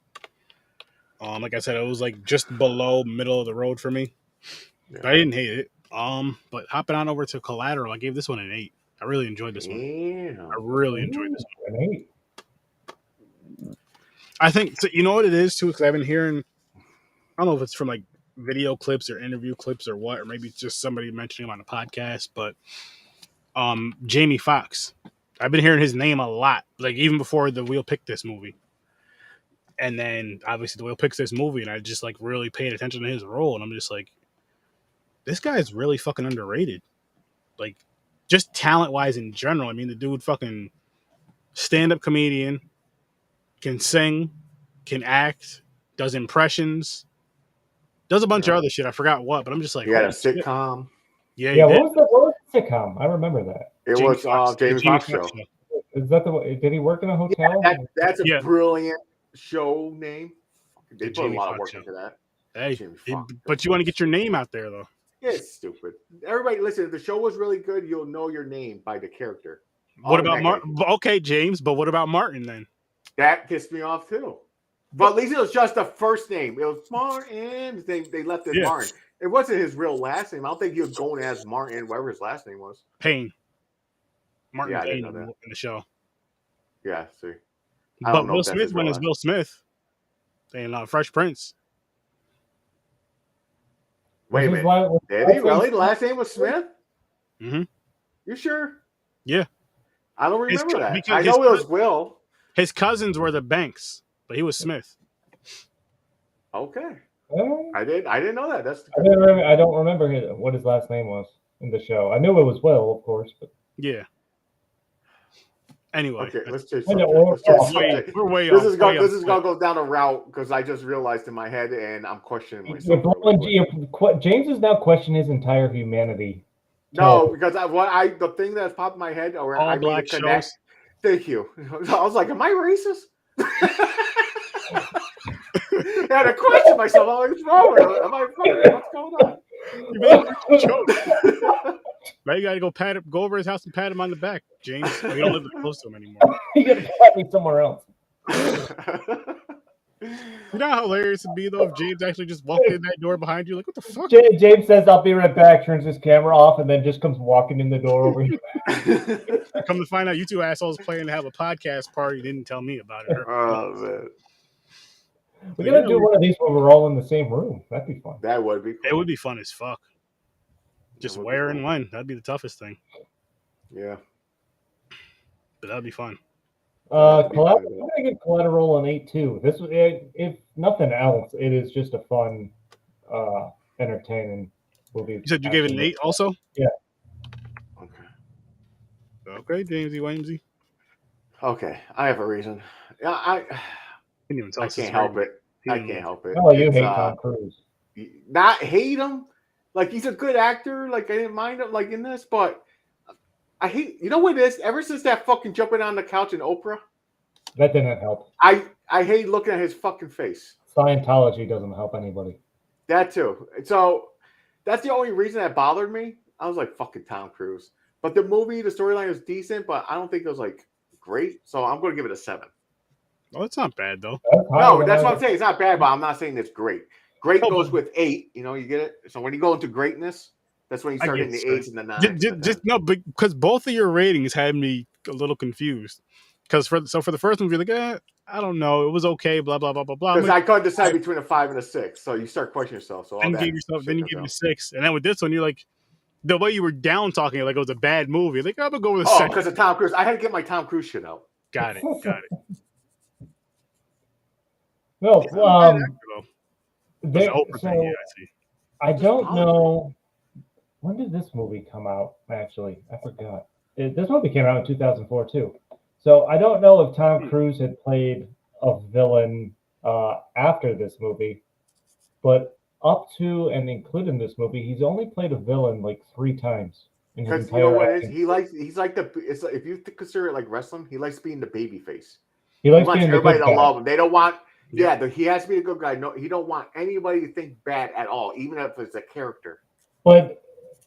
Like I said, it was like just below middle of the road for me. Yeah. I didn't hate it. But hopping on over to Collateral, I gave this one an 8. I really enjoyed this one. I really enjoyed this one. An 8. I think you know what it is too, because I've been hearing. I don't know if it's from like video clips or interview clips or what, or maybe it's just somebody mentioning him on a podcast. But Jamie Foxx, I've been hearing his name a lot, like even before the Wheel Picked This movie. And then obviously the Wheel Picks This movie, and I just like really paid attention to his role, and I'm just like, this guy is really fucking underrated. Like, just talent wise in general. I mean, the dude fucking stand-up comedian, can sing, can act, does impressions, does a bunch of other shit. I forgot what, but I'm just like, he had a sitcom. Yeah. What was the sitcom? I remember that. It was Jamie Foxx show. Is that did he work in a hotel? That's a brilliant show name. They put a lot of work into that. Hey, but you want to get your name out there though. Yeah, it's stupid. Everybody, listen. If the show was really good, you'll know your name by the character. What about Martin? Okay, James, but what about Martin then? That pissed me off too. But at least it was just the first name. It was Martin. They left it Martin. It wasn't his real last name. I don't think he was going as Martin, whatever his last name was. Payne. Martin Payne in the show. Yeah, see. But Will Smith went as Will Smith in Fresh Prince. Wait a minute. Did he really? The last name was Smith? Mm-hmm. You sure? Yeah. I don't remember that. I know it was Will. His cousins were the Banks, but he was Smith. Okay. I didn't know that. I don't remember what his last name was in the show. I knew it was Will, of course, but yeah. Anyway, okay, let's change subject. We're way off. This is gonna go down a route because I just realized in my head and I'm questioning myself. James is now questioning his entire humanity. No, because the thing that's popped in my head, or all I black made a connect. Shows. Thank you. I was like, am I racist? I had to question myself. I'm like, what's wrong with it? Am I fucking? What's going on? You made a joke. Now you gotta go over his house and pat him on the back, James. We don't live close to him anymore. You gotta pat me somewhere else. You know how hilarious it'd be though if James actually just walked in that door behind you, like, what the fuck? James says, "I'll be right back." Turns his camera off and then just comes walking in the door over here. Come to find out, you two assholes planning to have a podcast party didn't tell me about it. Oh man. We're gonna do one of these where we're all in the same room. That'd be fun. That would be cool. It would be fun as fuck. Just where and when. That'd be the toughest thing. Yeah. But that'd be fun. Collateral, I'm gonna give Collateral an 8 too. This, if nothing else, it is just a fun entertaining movie. You said you gave it an 8 also? Yeah. Okay. Okay, Jamesy Wamesy. Okay, I have a reason. Yeah, I Didn't even tell I us his can't help rating. it. He I didn't can't even- help it. Oh, you It's, hate Tom Cruise. not hate him. Like he's a good actor. Like I didn't mind him like in this, but I hate. You know what it is? Ever since that fucking jumping on the couch in Oprah, That didn't help. I hate looking at his fucking face. Scientology doesn't help anybody. That too. So that's the only reason that bothered me. I was like, fucking Tom Cruise. But the movie, the storyline was decent, but I don't think it was like great. So I'm going to give it a 7. Oh, it's not bad though. No, that's what I'm saying. It's not bad, but I'm not saying it's great. Great No, goes but- with 8. You know, you get it. So when you go into greatness, that's when you I start get hitting it, the 8s and the 9s. Just no, because both of your ratings had me a little confused. Because for the first one, you're like, I don't know, it was okay, blah blah blah blah blah. Because I couldn't decide between a 5 and a 6. So you start questioning yourself. So all Then that you gave it a 6, and then with this one, you're like, the way you were down talking like it was a bad movie. Like I'm gonna go with a Oh, 7. because of Tom Cruise. I had to get my Tom Cruise shit out. Got it. No, He's not a bad actor, though. It was there, the Oprah so thing, yeah, I see. I Just don't follow know. When did this movie come out? Actually, I forgot. This movie came out in 2004 too. So I don't know if Tom Cruise had played a villain after this movie, but up to and including this movie, he's only played a villain like 3 times in his Because entire you know what it is? acting. He's like it's like, if you consider it like wrestling, he likes being the baby face. He He likes wants being the everybody good to guy. love him. They don't want Yeah. he has to be a good guy. No, he don't want anybody to think bad at all, even if it's a character. But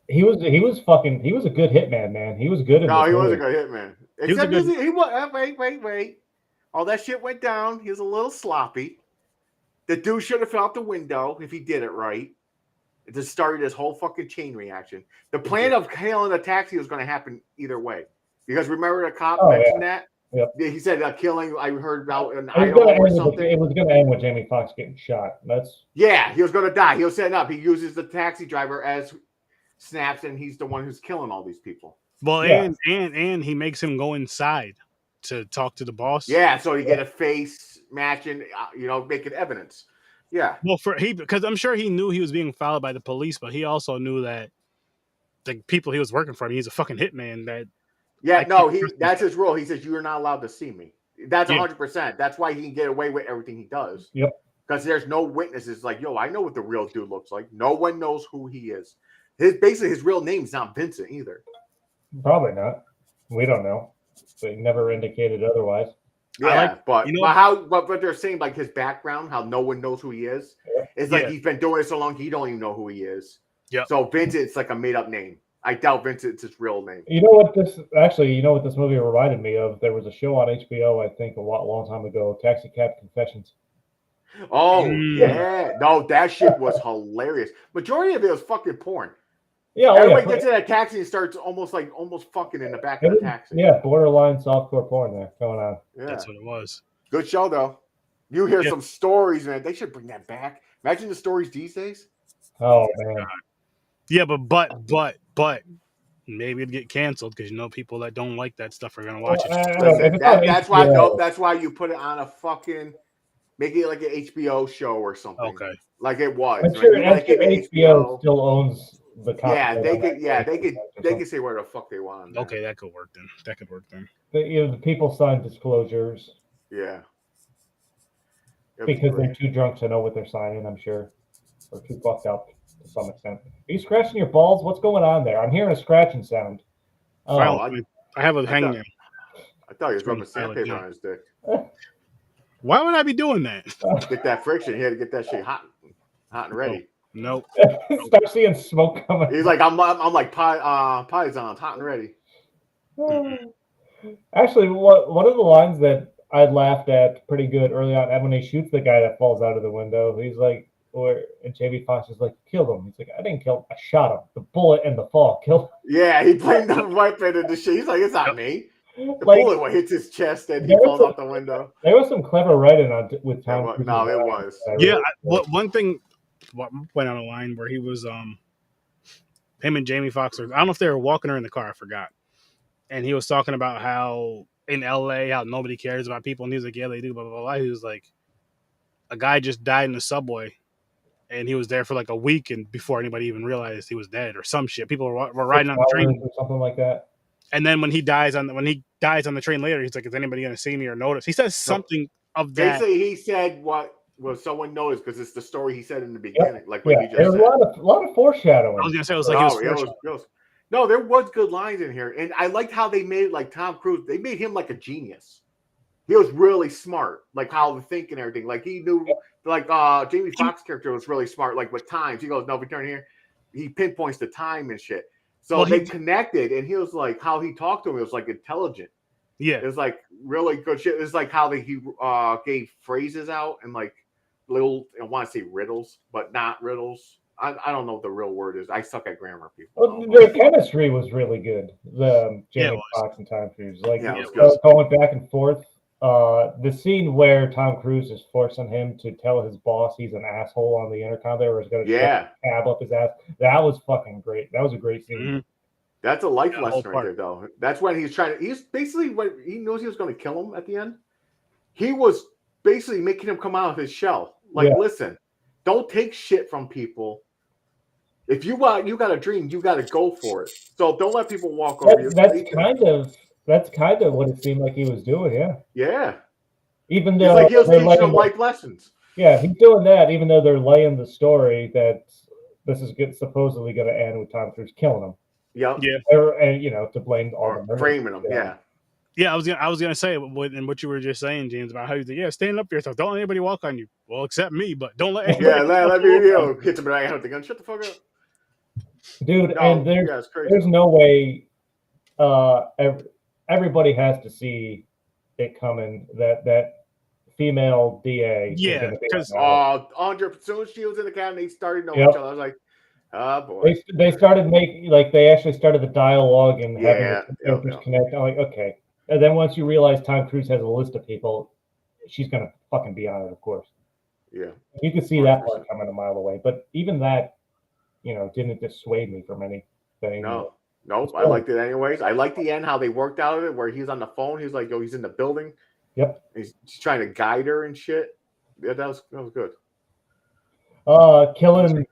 he was a good hitman, man. He was good in No, this he was a movie. good hitman. He was a Except good- he was wait. All that shit went down. He was a little sloppy. The dude should have fell out the window if he did it right. It just started this whole fucking chain reaction. The plan of hailing a taxi was going to happen either way. Because remember the cop mentioned that? Yep. He said a killing I heard about in It was Idaho or gonna something. it was going to end with Jamie Foxx getting shot. That's Yeah, he was going to die. He was setting up. He uses the taxi driver as snaps, and he's the one who's killing all these people. Well, Yeah. and he makes him go inside to talk to the boss. Yeah, so you get a face matching, making evidence. Yeah. Well, because I'm sure he knew he was being followed by the police, but he also knew that the people he was working for, he's a fucking hitman. That's his rule. He says, you are not allowed to see me. That's 100%. That's why he can get away with everything he does. Yep. Because there's no witnesses. Like, I know what the real dude looks like. No one knows who he is. His real name's not Vincent either. probably not. We don't know. They never indicated otherwise. Yeah, but they're saying like his background, how no one knows who he is. It's like he's been doing it so long he don't even know who he is. Yeah. So Vincent's like a made up name. I doubt Vincent's his real name. You know what this movie reminded me of? There was a show on HBO, I think, a long time ago, Taxi Cab Confessions. Oh yeah, no, that shit was hilarious. Majority of it was fucking porn. Yeah, everybody gets in a taxi and starts almost fucking in the back of the taxi. Yeah, borderline softcore porn there going on. Yeah. That's what it was. Good show though. You hear some stories, man. They should bring that back. Imagine the stories these days. Oh man. Yeah, but maybe it'd get canceled because people that don't like that stuff are gonna watch it. That's why you put it on a fucking make it like an HBO show or something. Okay. Like it was. I'm sure HBO still owns the copyright. They could say where the fuck they want. Okay, that could work then. The people sign disclosures. Yeah. Because they're too drunk to know what they're signing, I'm sure. Or too fucked up to some extent. Are you scratching your balls? What's going on there? I'm hearing a scratching sound. Oh, I have a hangnail. I thought he was rubbing sandpaper on his dick. Why would I be doing that? Get that friction. He had to get that shit hot and ready. Nope. Start seeing smoke coming. He's like, I'm like Python, hot and ready. Actually, one of the lines that I laughed at pretty good early on, and when he shoots the guy that falls out of the window, he's like, and Jamie Foxx is like, killed him. He's like, I didn't kill him. I shot him. The bullet and the fall killed him. Yeah, he blamed the weapon and the shit. He's like, it's not me. The bullet hits his chest and he falls out the window. There was some clever writing with Tom Cruise. No, it was. Yeah, one thing went on a line where he was him and Jamie Foxx. I don't know if they were walking or in the car. I forgot. And he was talking about how in LA, how nobody cares about people, and he was like, "Yeah, they do." Blah blah blah. He was like, "A guy just died in the subway, and he was there for like a week, and before anybody even realized he was dead or some shit. People were 6 riding on the train, or something like that. and then when he dies on the train later, he's like, "Is anybody going to see me or notice?" He says something of that. Basically, he said what someone noticed because it's the story he said in the beginning, like what you just There's said. a lot of foreshadowing. I was gonna say it was like he was foreshadowing. No, there was good lines in here, and I liked how they made it like Tom Cruise. They made him like a genius. He was really smart, like how to think and everything. Like he knew, like Jamie Foxx character was really smart. Like with times, he goes, "No, we turn here." He pinpoints the time and shit. So they connected, and he was like, how he talked to him, it was like intelligent. Yeah, it was like really good shit. It's like how he gave phrases out and like little, I want to say riddles, but not riddles. I don't know what the real word is. I suck at grammar, people. Well, their chemistry was really good. The Jamie Foxx and Tom Cruise, like going back and forth. The scene where Tom Cruise is forcing him to tell his boss he's an asshole on the intercom there, or is going to cab up his ass. That was fucking great. That was a great scene. Mm-hmm. That's a life lesson right there, though. That's when he's trying to. He's basically when he knows he was going to kill him at the end. He was basically making him come out of his shell. Like, listen, don't take shit from people. If you got a dream, you got to go for it. So don't let people walk over you. That's kind of what it seemed like he was doing. Yeah. Yeah. Even though like he was teaching them life lessons. Yeah, he's doing that. Even though they're laying the story that this is supposedly going to end with Tom Cruise killing him. Yep. Yeah. And to blame all the framing them. Yeah. Yeah, I was gonna say what you were just saying, James, about how you stand up for yourself. Don't let anybody walk on you. Well, except me, but don't let anybody. Let me hit him right out the gun. Shut the fuck up, dude. And there's no way. Everybody has to see it coming that female DA. Yeah, because Andre, as soon as she was in the cabin, they started knowing each other. I was like, oh boy. They started making they actually started the dialogue and having the characters connect. I'm like, okay. And then once you realize Tom Cruise has a list of people, she's gonna fucking be on it, of course. Yeah. You can see that part coming a mile away. But even that, didn't dissuade me from anything. No. Nope. I liked it anyways. I liked the end, how they worked out of it, where he's on the phone. He's like, he's in the building. Yep. He's trying to guide her and shit. Yeah, that was good. Killing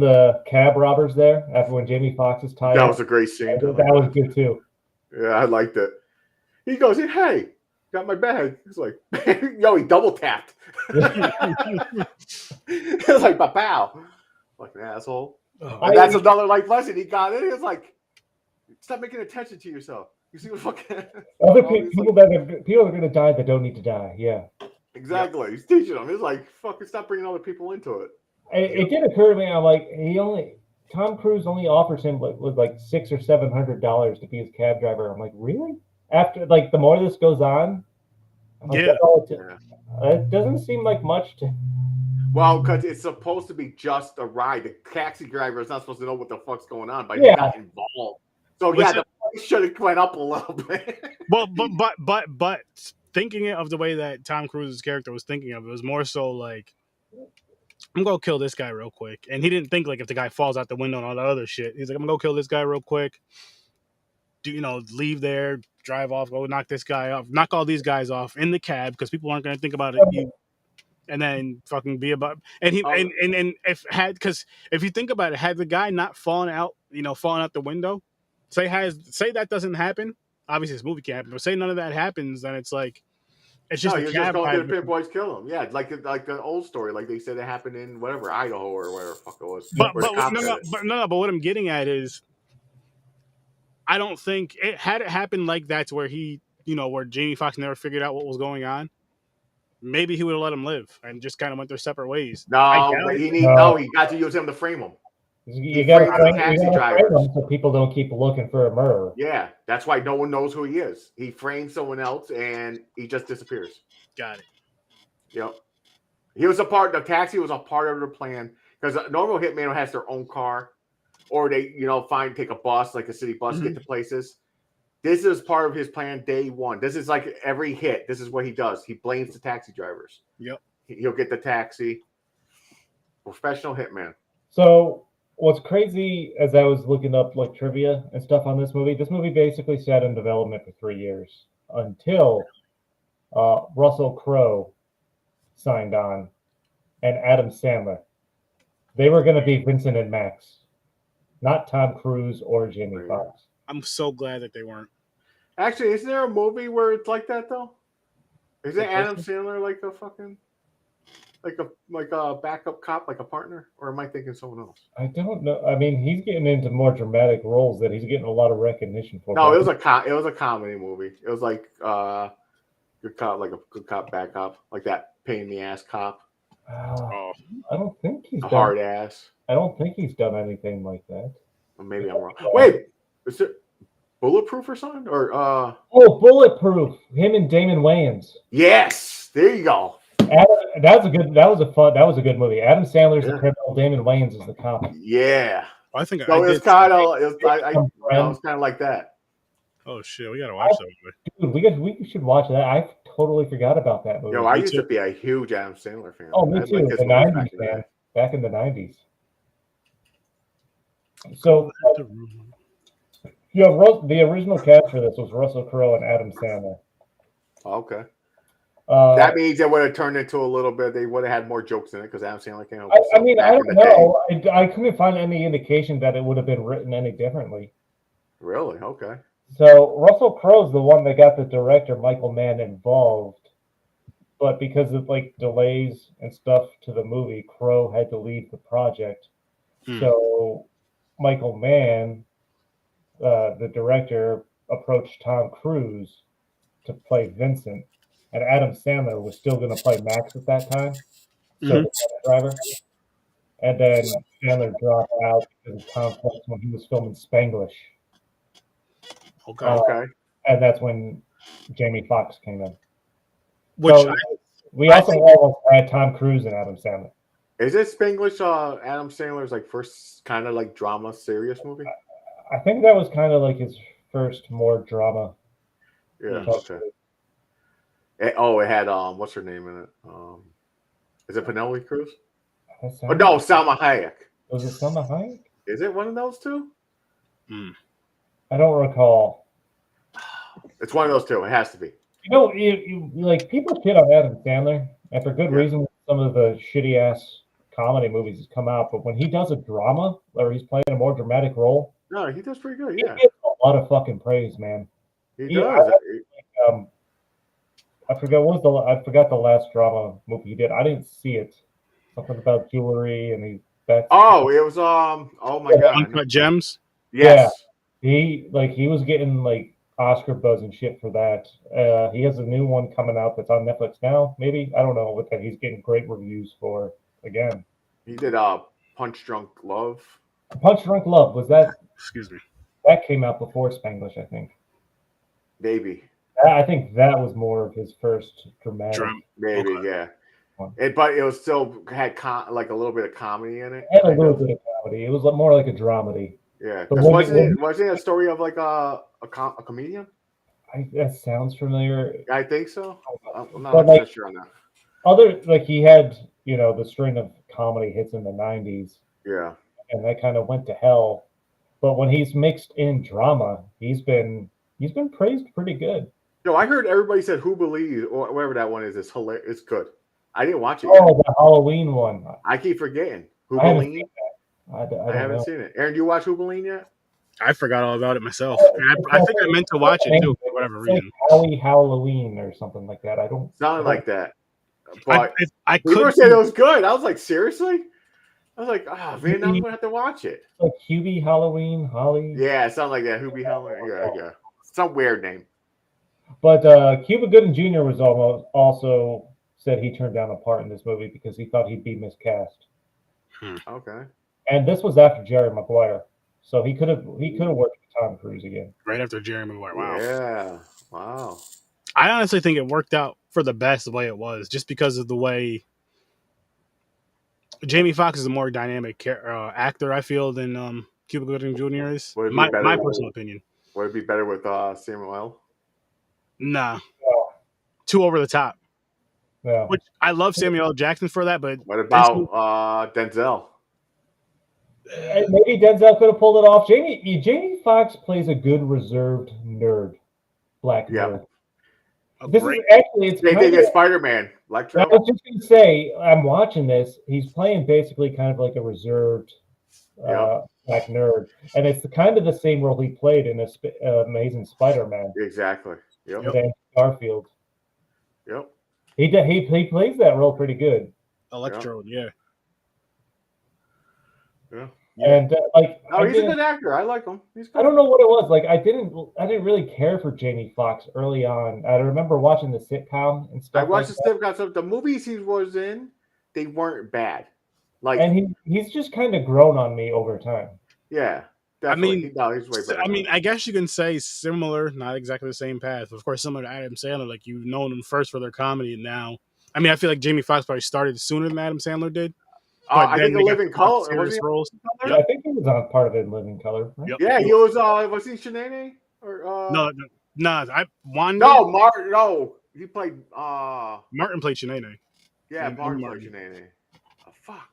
the cab robbers there after when Jamie Foxx is tired. That was a great scene. That was good too. Yeah, I liked it. He goes, hey, got my bag. He's like, yo, he double tapped. It was like, pow. Like an asshole. That's another life lesson. He got it. He was like, stop making attention to yourself. You see what fucking other people are going to die that don't need to die. Yeah. Exactly. He's teaching them. He's like, fucking stop bringing other people into it. It did occur to me. I'm like, Tom Cruise only offers him like $600 or $700 to be his cab driver. I'm like, really? After the more this goes on, it doesn't seem like much to. Well, because it's supposed to be just a ride. The taxi driver is not supposed to know what the fuck's going on, but he got involved. So the price should have went up a little bit. Well, but thinking of the way that Tom Cruise's character was thinking of it was more so like, I'm gonna kill this guy real quick, and he didn't think like if the guy falls out the window and all that other shit. He's like, I'm gonna go kill this guy real quick. Leave there, drive off, go knock this guy off, knock all these guys off in the cab because people aren't gonna think about it. And then fucking be about and if you think about it, had the guy not fallen out the window, say that doesn't happen. Obviously, this movie can't happen, but say none of that happens, then it's like it's just you're just going to the pinboys kill him. Yeah, like the old story, like they said it happened in whatever Idaho or wherever the fuck it was. But what I'm getting at is, I don't think it happened like that's where where Jamie Foxx never figured out what was going on. Maybe he would have let him live and just kind of went their separate ways. No, he got to use him to frame him. You got to frame him so people don't keep looking for a murderer. Yeah, that's why no one knows who he is. He frames someone else and he just disappears. Got it. Yep. The taxi was a part of the plan because a normal hitman has their own car or they, take a bus, like a city bus, get to places. This is part of his plan day one. This is like every hit. This is what he does. He blames the taxi drivers. Yep. He'll get the taxi. Professional hitman. So what's crazy as I was looking up trivia and stuff on this movie basically sat in development for 3 years until Russell Crowe signed on and Adam Sandler. They were going to be Vincent and Max, not Tom Cruise or Jamie Foxx. I'm so glad that they weren't. Actually, isn't there a movie where it's like that though? Is it Adam Sandler like a fucking like a backup cop, like a partner, or am I thinking someone else? I don't know. I mean, he's getting into more dramatic roles that he's getting a lot of recognition for. No, it was a comedy movie. It was like good cop, like a good cop, bad cop, like that pain in the ass cop. Oh, I don't think he's a hard ass. I don't think he's done anything like that. Well, maybe I'm wrong. Wait, is it Bulletproof or something? Or oh, Bulletproof. Him and Damon Wayans. Yes, there you go. That was a good movie. Adam Sandler's the criminal. Damon Wayans is the cop. Yeah, I think so it's kind of like that. Oh shit, we gotta watch that movie. Dude, we should watch that. I totally forgot about that movie. Yo, I used to be a huge Adam Sandler fan. Oh, me too. Like the 90s, man. Back in the 90s. So, the original cast for this was Russell Crowe and Adam Sandler. Okay. That means it would have turned into a little bit. They would have had more jokes in it because Adam Sandler came out. I mean, I don't know. I couldn't find any indication that it would have been written any differently. Really? Okay. So Russell Crowe's the one that got the director Michael Mann involved, but because of like delays and stuff to the movie, Crowe had to leave the project. So Michael Mann, the director, approached Tom Cruise to play Vincent, and Adam Sandler was still going to play Max at that time, so the driver. And then Sandler dropped out because of conflicts when he was filming Spanglish. Okay. And that's when Jamie Foxx came in. We also almost had Tom Cruise and Adam Sandler. Is it Spanglish Adam Sandler's like first kind of like drama serious movie? I think that was kind of like his first more drama. Yeah. Okay. It had what's her name in it? Is it Penelope Cruz? Oh no, Salma Hayek. Was it Salma Hayek? Is it one of those two? I don't recall. It's one of those two. It has to be. You know, you like people shit on Adam Sandler, and for good reason. Some of the shitty ass comedy movies has come out, but when he does a drama or he's playing a more dramatic role, no, he does pretty good. Yeah, he gets a lot of fucking praise, man. He does. I forgot the last drama movie he did. I didn't see it. Something about jewelry and it was oh my god, Uncut Gems. Yes. Yeah, he was getting like Oscar buzz and shit for that. He has a new one coming out that's on Netflix now. Maybe I don't know, but he's getting great reviews for. Again, he did Punch Drunk Love. Punch Drunk Love was that? Excuse me. That came out before Spanglish, I think. Maybe. I think that was more of his first dramatic. Maybe, yeah. But it was still had like a little bit of comedy in it. Had a little bit of comedy. It was more like a dramedy. Yeah. Wasn't it a story of like a comedian? That sounds familiar. I think so. I'm not sure on that. He had, the string of comedy hits in the 90s. Yeah. And that kind of went to hell. But when he's mixed in drama, he's been praised pretty good. No, I heard everybody said Who Believes or whatever that one is hilarious. It's good. I didn't watch it yet. The Halloween one. I keep forgetting. Who Believes? I haven't seen it. Aaron, do you watch Who Believes yet? I forgot all about it myself. I think I meant to watch it too for whatever reason. Like Halloween or something like that. I don't. Sounded like that. But I couldn't say it was good. I was like, seriously? I was like, man, I'm gonna have to watch it. Like Hubie Halloween, Holly. Yeah, it sounded like that. Hubie Halloween. Yeah. Some weird name. But Cuba Gooding Jr. was also said he turned down a part in this movie because he thought he'd be miscast. Okay. And this was after Jerry Maguire, so he could have worked with Tom Cruise again. Right after Jerry Maguire. Wow. Yeah. Wow. I honestly think it worked out for the best the way it was, just because of the way Jamie Foxx is a more dynamic actor, I feel, than Cuba Gooding Jr. is. My personal opinion. Would it be better with Samuel L.? Nah. Too over the top. Yeah. Which I love Samuel L. Jackson for that, but what about Denzel? Maybe Denzel could have pulled it off. Jamie Foxx plays a good reserved nerd, black nerd. This is actually it's Same thing as Spider-Man. I was just gonna say, I'm watching this. He's playing basically kind of like a reserved black nerd, and it's kind of the same role he played in Amazing Spider-Man. Exactly. Yep. With Andrew Garfield. Yep. He plays that role pretty good. Electrode, yeah. And he's a good actor. I like him. He's good. I don't know what it was. Like I didn't really care for Jamie Foxx early on. I remember watching the sitcom and stuff. I watched the sitcom. So the movies he was in, they weren't bad. Like, and he's just kind of grown on me over time. Yeah, definitely. he's way better. I guess you can say similar, not exactly the same path. Of course, similar to Adam Sandler. Like you've known them first for their comedy, and now, I feel like Jamie Foxx probably started sooner than Adam Sandler did. I think The Living Color. Was he? Yep. I think he was on part of it in Living Color. Right? Yep. Yeah, he was. Was he Shanae? Or no. No, he played. Martin played Shanae. Yeah, Martin played Shanae. Oh, fuck.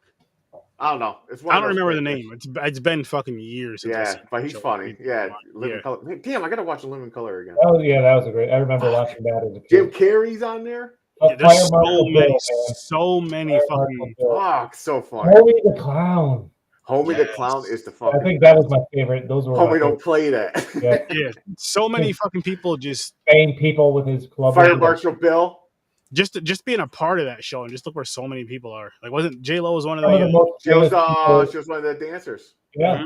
I don't know. I don't remember the name. It's been fucking years. Since but he's funny. Yeah, Living Color. Damn, I gotta watch The Living Color again. Oh yeah, that was a great. I remember watching that as a kid. Jim Carrey's on there. There's so many fucking. Fuck, so funny. Homie the Clown. Homie the Clown is the fucking. I think that was my favorite. Those were. Homie don't play that. Yeah. So many fucking people just. Fame people with his club. Fire Marshal Bill. Just being a part of that show and just look where so many people are. Like, wasn't J-Lo was one of she was one of the dancers. Yeah.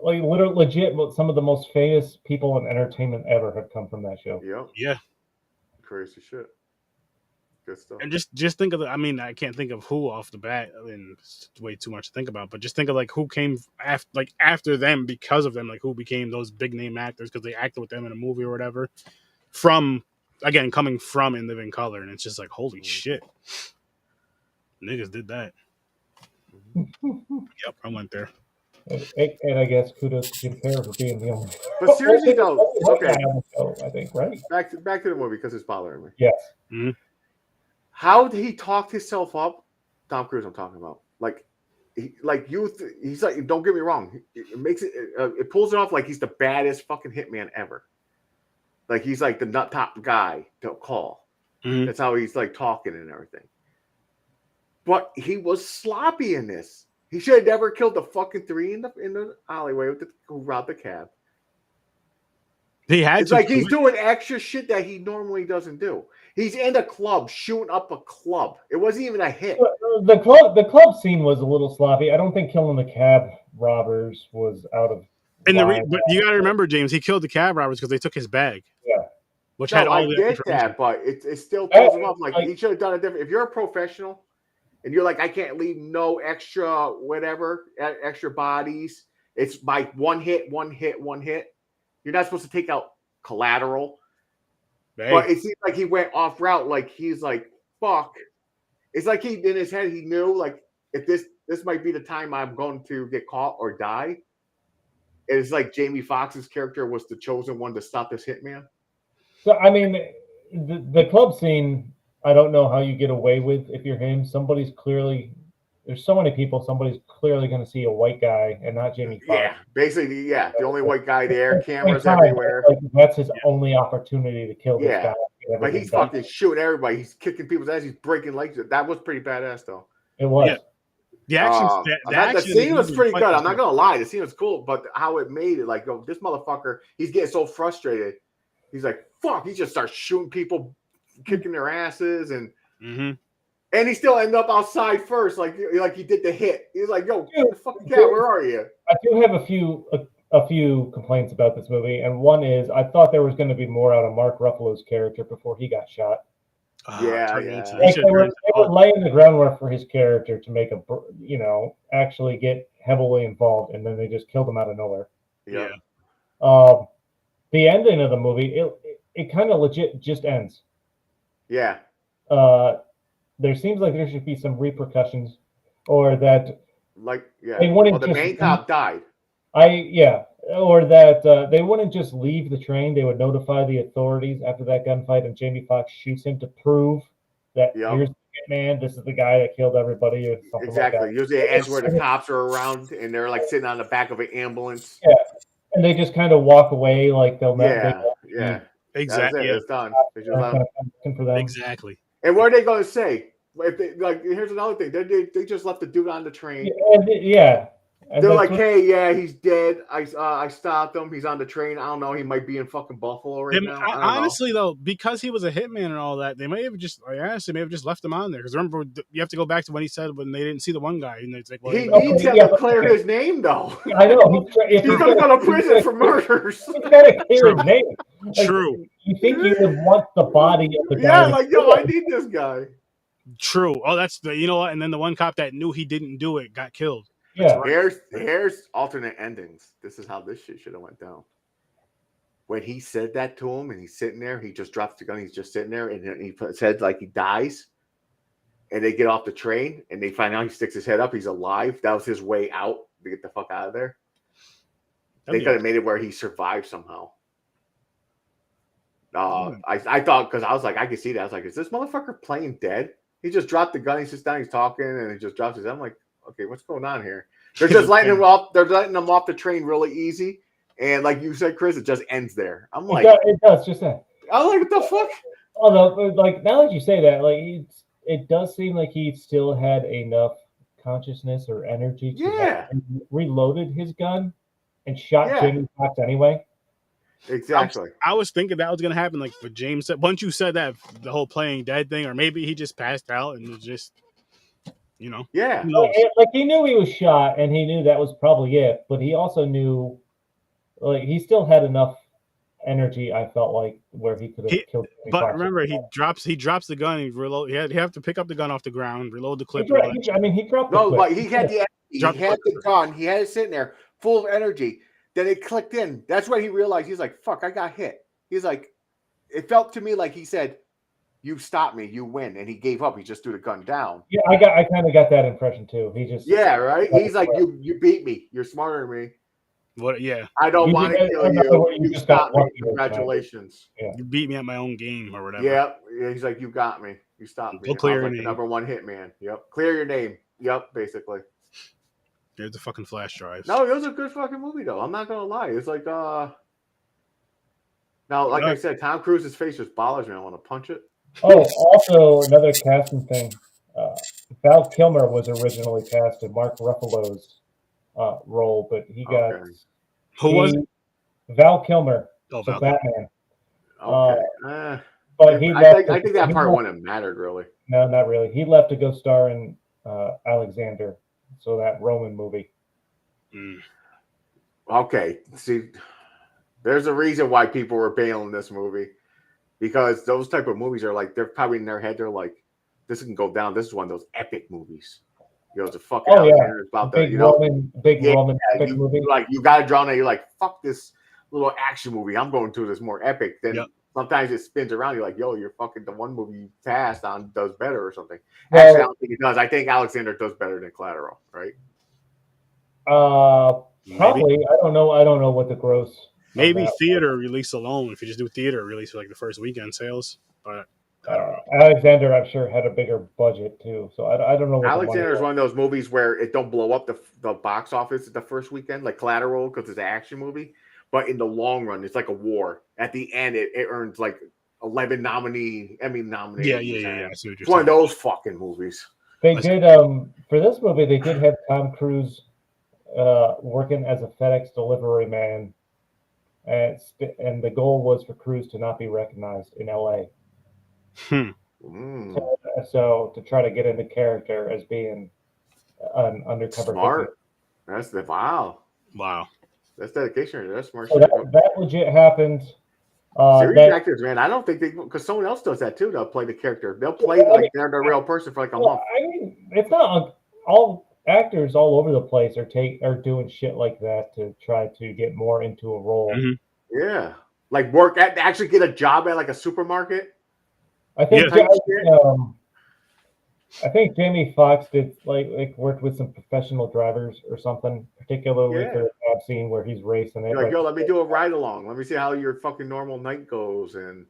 Like literally legit, some of the most famous people in entertainment ever have come from that show. Yep. Yeah. Crazy shit. Good stuff. And just think of I can't think of who off the bat. It's way too much to think about. But just think of like who came after them because of them. Like who became those big name actors because they acted with them in a movie or whatever. Coming from In Living Color, and it's just like holy shit, niggas did that. Yep, I went there. And I guess kudos to Jim Carrey for being the only. But seriously though, okay. I think right. Back to the movie because it's bothering me. Yes. Mm-hmm. How did he talk himself up? Tom Cruise, I'm talking about. He's like, don't get me wrong. It makes it. It pulls it off like he's the baddest fucking hitman ever. Like he's like the nut top guy to call. Mm-hmm. That's how he's like talking and everything. But he was sloppy in this. He should have never killed the fucking three in the alleyway who robbed the cab. It's like he's doing extra shit that he normally doesn't do. He's in a club shooting up a club. It wasn't even a hit. The club scene was a little sloppy. I don't think killing the cab robbers was out of. But you got to remember, James, he killed the cab robbers because they took his bag. Yeah. Which had all I get that, but it still tells him up. Like he should have done it different. If you're a professional and you're like, I can't leave no extra whatever, extra bodies. It's by one hit. You're not supposed to take out Collateral. Dang. But it seems like he went off route. Like he's like, fuck. It's like he in his head he knew like if this might be the time I'm going to get caught or die. It's like Jamie Foxx's character was the chosen one to stop this hitman. So I mean, the club scene, I don't know how you get away with if you're him. There's so many people. Somebody's clearly going to see a white guy and not Jamie Foxx. Yeah, basically, yeah, the only white guy there. Cameras everywhere. That's his only opportunity to kill this guy. But he's fucking shooting everybody. He's kicking people's ass. He's breaking legs. That was pretty badass, though. It was. Yeah. The scene was pretty good. I'm not gonna lie. The scene was cool, but how it made it, like, this motherfucker, he's getting so frustrated. He's like, "Fuck!" He just starts shooting people, kicking their asses, and and he still ended up outside first, like he did the hit. He's like, "Yo, fucking cat, where are you?" I do have a few complaints about this movie, and one is I thought there was going to be more out of Mark Ruffalo's character before he got shot. Yeah. Like they were laying the groundwork for his character to make actually get heavily involved, and then they just killed him out of nowhere. Yeah. The ending of the movie, it kind of legit just ends. Yeah. There seems like there should be some repercussions, or that the main cop died. Or that they wouldn't just leave the train. They would notify the authorities after that gunfight, and Jamie Foxx shoots him to prove that here's the hitman. This is the guy that killed everybody. Or something exactly. Like that. Usually it ends where the cops are around and they're like sitting on the back of an ambulance. Yeah, and they just kind of walk away like they'll never. Yeah. That's Exactly. it. Yeah. It's done. They just let him. For them. Exactly. And what are they going to say? If they, like, here's another thing. They just left the dude on the train. Yeah. And They're like, hey, yeah, he's dead. I stopped him. He's on the train. I don't know. He might be in fucking Buffalo right now. I don't honestly, though, because he was a hitman and all that, they may have just, honestly, may have just left him on there. Because remember, you have to go back to when he said when they didn't see the one guy, and it's like, well, he needs to clear his name, though. I know. He's going to go to prison for murders. He's got to clear his name. Like, True. You think you would want the body of the guy? Yeah, like, yo, I need this guy. True. Oh, that's the, you know what? And then the one cop that knew he didn't do it got killed. Yeah. Right. Here's alternate endings. This is how this shit should have went down. When he said that to him, and he's sitting there, he just drops the gun. He's just sitting there, and he puts his head like he dies. And they get off the train, and they find out he sticks his head up. He's alive. That was his way out to get the fuck out of there. They could have made it where he survived somehow. I thought, because I was like, I could see that. I was like, is this motherfucker playing dead? He just dropped the gun. He sits down. He's talking, and he just drops his head. I'm like, okay, what's going on here? They're just letting him off. They're letting him off the train really easy, and like you said, Chris, it just ends there. I'm like, it does just that. I'm like, what the fuck? Although, like now that you say that, like it does seem like he still had enough consciousness or energy to reloaded his gun and shot Jamie Foxx anyway. Exactly. I was thinking that was going to happen. Like what James said, once you said that, the whole playing dead thing, or maybe he just passed out and was just. You know, like he knew he was shot, and he knew that was probably it. But he also knew, like, he still had enough energy. I felt like where he could have killed. But remember, he drops the gun. He reload. He have to pick up the gun off the ground, reload the clip. He dropped. No, but he had the gun. He had it sitting there, full of energy. Then it clicked in. That's when he realized. He's like, "Fuck, I got hit." He's like, it felt to me like he said, "You stop me, you win," and he gave up. He just threw the gun down. Yeah, I kind of got that impression too. He just right. He's like, "You beat me. You're smarter than me." What? Yeah. I don't want to kill you. You stopped me. Congratulations. You beat me at my own game or whatever. Yeah. He's like, "You got me. You stopped me." Go clear your name. Number one hitman. Yep. Clear your name. Yep. Basically. There's the fucking flash drives. No, it was a good fucking movie though. I'm not gonna lie. It's like now, like I said, Tom Cruise's face just bothers me. I want to punch it. Oh, also another casting thing. Val Kilmer was originally cast in Mark Ruffalo's role, but he got who was it? Val Kilmer, Val Batman. Okay. But he I think that part wouldn't have mattered really. No, not really. He left to go star in Alexander, so that Roman movie. Okay, see, there's a reason why people were bailing this movie. Because those type of movies are like, they're probably in their head, they're like, this can go down. This is one of those epic movies. You know, it's a fucking about the Roman movie. Like, you got to draw now. You're like, fuck this little action movie. I'm going to this more epic. Then sometimes it spins around. You're like, yo, you're fucking the one movie you passed on does better or something. Actually, I don't think it does. I think Alexander does better than Collateral, right? Probably. I don't know. I don't know what the gross. Maybe theater release alone. If you just do theater release for like the first weekend sales, but I don't know. Alexander, I'm sure, had a bigger budget too, so I don't know. What Alexander is one of those movies where it don't blow up the box office the first weekend, like Collateral, because it's an action movie. But in the long run, it's like a war. At the end, it earns like 11 Emmy nominations. Yeah. It's one of those fucking movies. They did for this movie. They did have Tom Cruise working as a FedEx delivery man. And the goal was for Cruise to not be recognized in LA. So to try to get into character as being an undercover. Smart. That's wow. That's dedication. That's smart. So that legit happened. Serious actors, man. I don't think because someone else does that too. They'll play the character. They'll play like they're the real person for like a month. I mean, it's not all actors all over the place are doing shit like that to try to get more into a role. Yeah, like work at actually get a job at like a supermarket. I think I think Jamie Foxx did like worked with some professional drivers or something, particularly for the job scene where he's racing it. You're like, yo, let me do a ride along. Let me see how your fucking normal night goes. And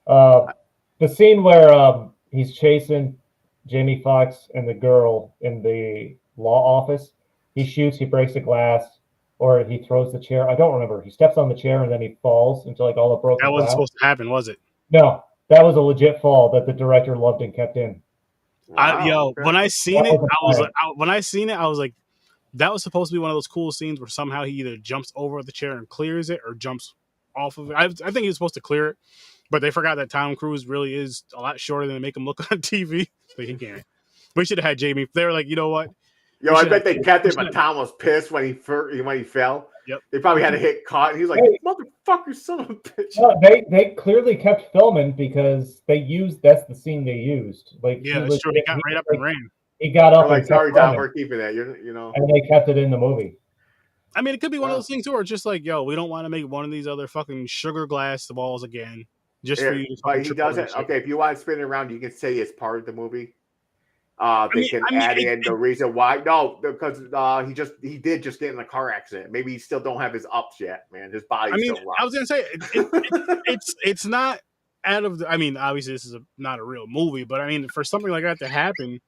the scene where he's chasing Jamie Foxx and the girl in the law office, he shoots, he breaks the glass, or he throws the chair. I don't remember. He steps on the chair and then he falls into like all the broken That wasn't glass. supposed to happen, was it? No, that was a legit fall that the director loved and kept in. Wow, When I seen That it, was a I was plan. like, when I seen it, I was like, that was supposed to be one of those cool scenes where somehow he either jumps over the chair and clears it, or jumps off of it. I think he was supposed to clear it, but they forgot that Tom Cruise really is a lot shorter than they make him look on TV. So he can't. We should have had Jamie. They were like, you know what? Yo, We I should bet have- they kept we it, should but Tom was pissed when he fell. Yep. They probably had to hit cut, and he's like, Hey. "Motherfucker, son of a bitch!" No, they clearly kept filming because that's the scene they used. Like Yeah, that's true. He got right up and ran. He got up They're like, and "Sorry, kept Tom, running, we're keeping that." You know. and they kept it in the movie. I mean, it could be one of Wow. those things too, where it's just like, yo, we don't want to make one of these other fucking sugar glass balls again, just for Yeah, you to but fucking he trip does over it. shit. Okay, if you want to spin it around, you can say it's part of the movie. They I mean, add in the reason why. No, because he did just get in a car accident. Maybe he still don't have his ups yet, man. His body's still rough. I was gonna say it's not out of the. I mean, obviously this is not a real movie, but I mean, for something like that to happen,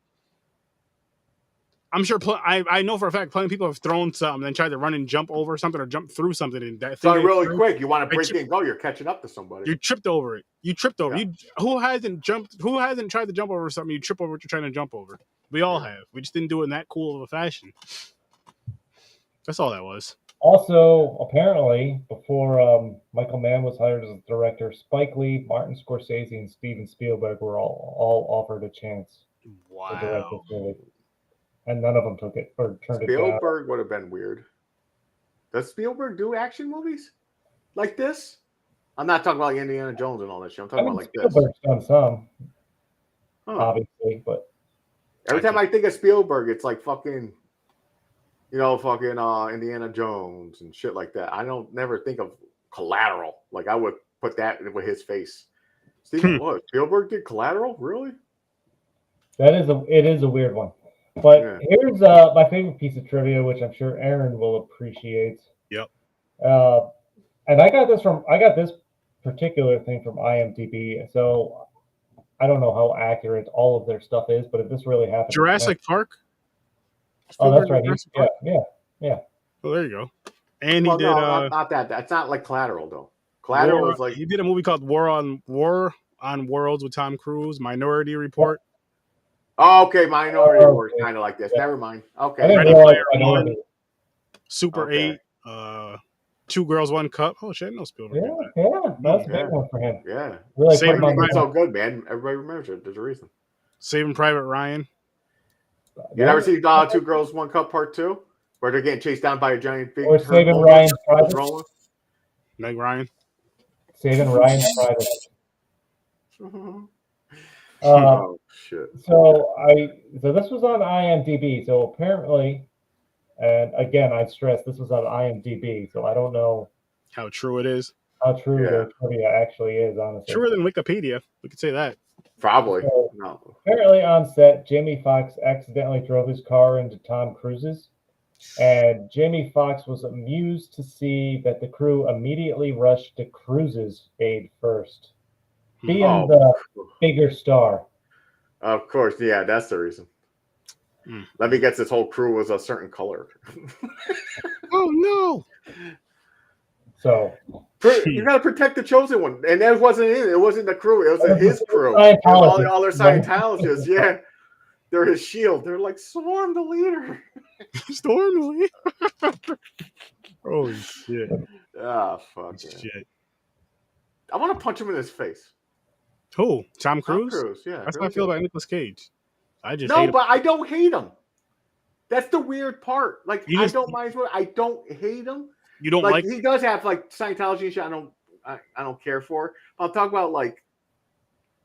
I'm sure. I know for a fact, plenty of people have thrown something and tried to run and jump over something or jump through something, and that So thing really quick, you want to I break it and go, you're catching up to somebody. you tripped over it. You tripped over. Yeah. Who hasn't tried to jump over something? You trip over what you're trying to jump over. We all have. We just didn't do it in that cool of a fashion. That's all that was. Also, apparently, before Michael Mann was hired as a director, Spike Lee, Martin Scorsese, and Steven Spielberg were all offered a chance to direct this movie, and none of them took it or turned it down. Spielberg would have been weird. Does Spielberg do action movies like this? I'm not talking about Indiana Jones and all that shit. I'm talking about like this. Spielberg's done some, Huh. obviously, but Every time I think of Spielberg, it's like fucking, Indiana Jones and shit like that. I don't never think of Collateral. Like I would put that with his face. What? Spielberg did Collateral? Really? it is a weird one. But Yeah. here's my favorite piece of trivia, which I'm sure Aaron will appreciate. Yep. And I got this particular thing from IMDb. So I don't know how accurate all of their stuff is, but if this really happened, Jurassic Park. Oh, that's right. Jurassic Park? Yeah. Oh, there you go. And he Well, did. no, not that. That's not like Collateral though. Collateral is like he did a movie called War on Worlds with Tom Cruise. Minority Report. Oh, okay, Minority Report, kind of like this. Never mind. Okay. I didn't Ready realize Player Minority. One. Super Okay. 8. Two Girls, One Cup. Oh shit, no Spielberg. Yeah, that's a Yeah. big one for him. Yeah. Really put Saving him on the It's so good, man. Everybody remembers it. There's a reason. Saving Private Ryan. You never see Two Girls, One Cup Part 2? Where they're getting chased down by a giant big Or Saving Ryan's Private. Meg Ryan. Saving Ryan's Private. Oh shit. So this was on IMDb. So apparently, and again, I stress this was on IMDb. So I don't know How true it is. how true their trivia actually is, honestly. Truer than Wikipedia. We could say that. Probably. So, No. apparently on set, Jamie Foxx accidentally drove his car into Tom Cruise's, and Jamie Foxx was amused to see that the crew immediately rushed to Cruise's aid first, being the bigger star. Of course, yeah, that's the reason. Let me guess, this whole crew was a certain color. Oh no! So You got to protect the chosen one, and that wasn't it. It wasn't the crew. It was his crew. Scientologists. All the other Scientologists, yeah, they're his shield. They're like Storm, the leader. Storm. Holy shit! Ah, fuck Shit. I want to punch him in his face. Who? Tom Cruise? Tom Cruise, yeah. That's how I feel about Nicolas Cage. I just No, hate him. but I don't hate him. That's the weird part. Like You I just- don't mind. I don't hate him. You don't Like like he does have like Scientology and shit. I don't care for. I'll talk about like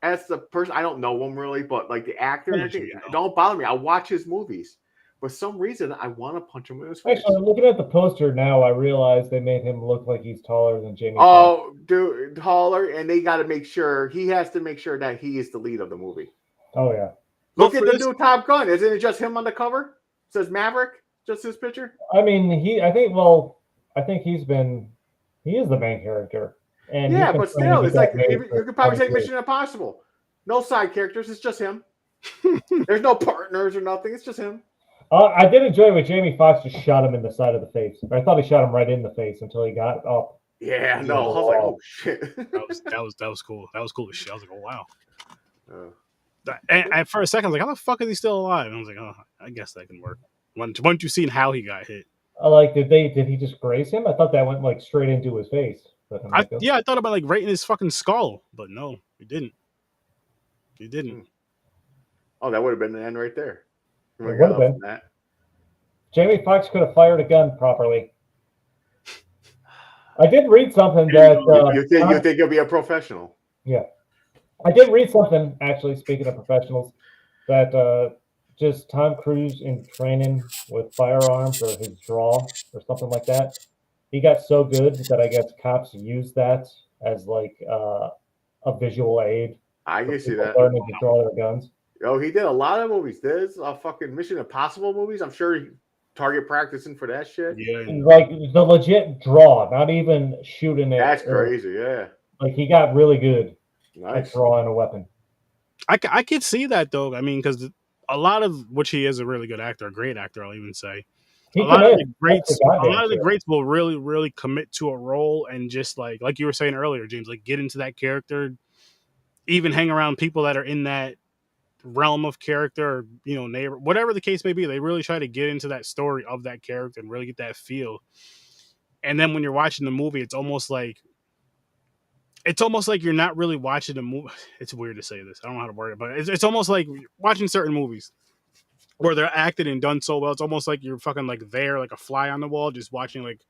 as the person. I don't know him really, but like the actor and everything, don't bother me. I watch his movies. For some reason, I want to punch him in his face. actually, looking at the poster now, I realize they made him look like he's taller than Jamie. Oh, dude, taller, and they got to make sure he has to make sure that he is the lead of the movie. Oh yeah. Look Look at for the new Top Gun. Isn't it just him on the cover? It says Maverick, just his picture. I mean, he is the main character. And Yeah, he's but been still, trying to it's get like that made you for could probably 20 say years. Mission Impossible. No side characters. It's just him. There's no partners or nothing. It's just him. I did enjoy when Jamie Foxx just shot him in the side of the face. I thought he shot him right in the face until he got up. Yeah, no, I was like, oh shit. That was cool. That was cool as shit. I was like, oh wow. Uh, And for a second, I was like, how the fuck is he still alive? And I was like, oh, I guess that can work. Once you seen how he got hit. Did he just graze him? I thought that went like straight into his face. But I'm like, I thought about like right in his fucking skull, but no, he didn't. He didn't. Oh, that would have been the end right there. It would have been. That. Jamie Foxx could have fired a gun properly. I did read something that you think you'll be a professional? Yeah, I did read something actually. Speaking of professionals, that just Tom Cruise in training with firearms or his draw or something like that, he got so good that I guess cops use that as like a visual aid. I can see that. Learning to draw their guns. Oh, he did a lot of movies. There's fucking Mission Impossible movies. I'm sure he target practicing for that shit. Yeah, like the legit draw, not even shooting it. That's crazy. Yeah, like he got really good nice at drawing a weapon. I could see that though. I mean, because a lot of which he is a really good actor, a great actor, I'll even say. A lot of the greats will really, really commit to a role and just like you were saying earlier, James, like get into that character, even hang around people that are in that realm of character, or, you know, neighbor, whatever the case may be. They really try to get into that story of that character and really get that feel. And then when you're watching the movie, it's almost like you're not really watching a movie. It's weird to say this. I don't know how to word it, but it's almost like watching certain movies where they're acted and done so well. It's almost like you're fucking like there, like a fly on the wall, just watching like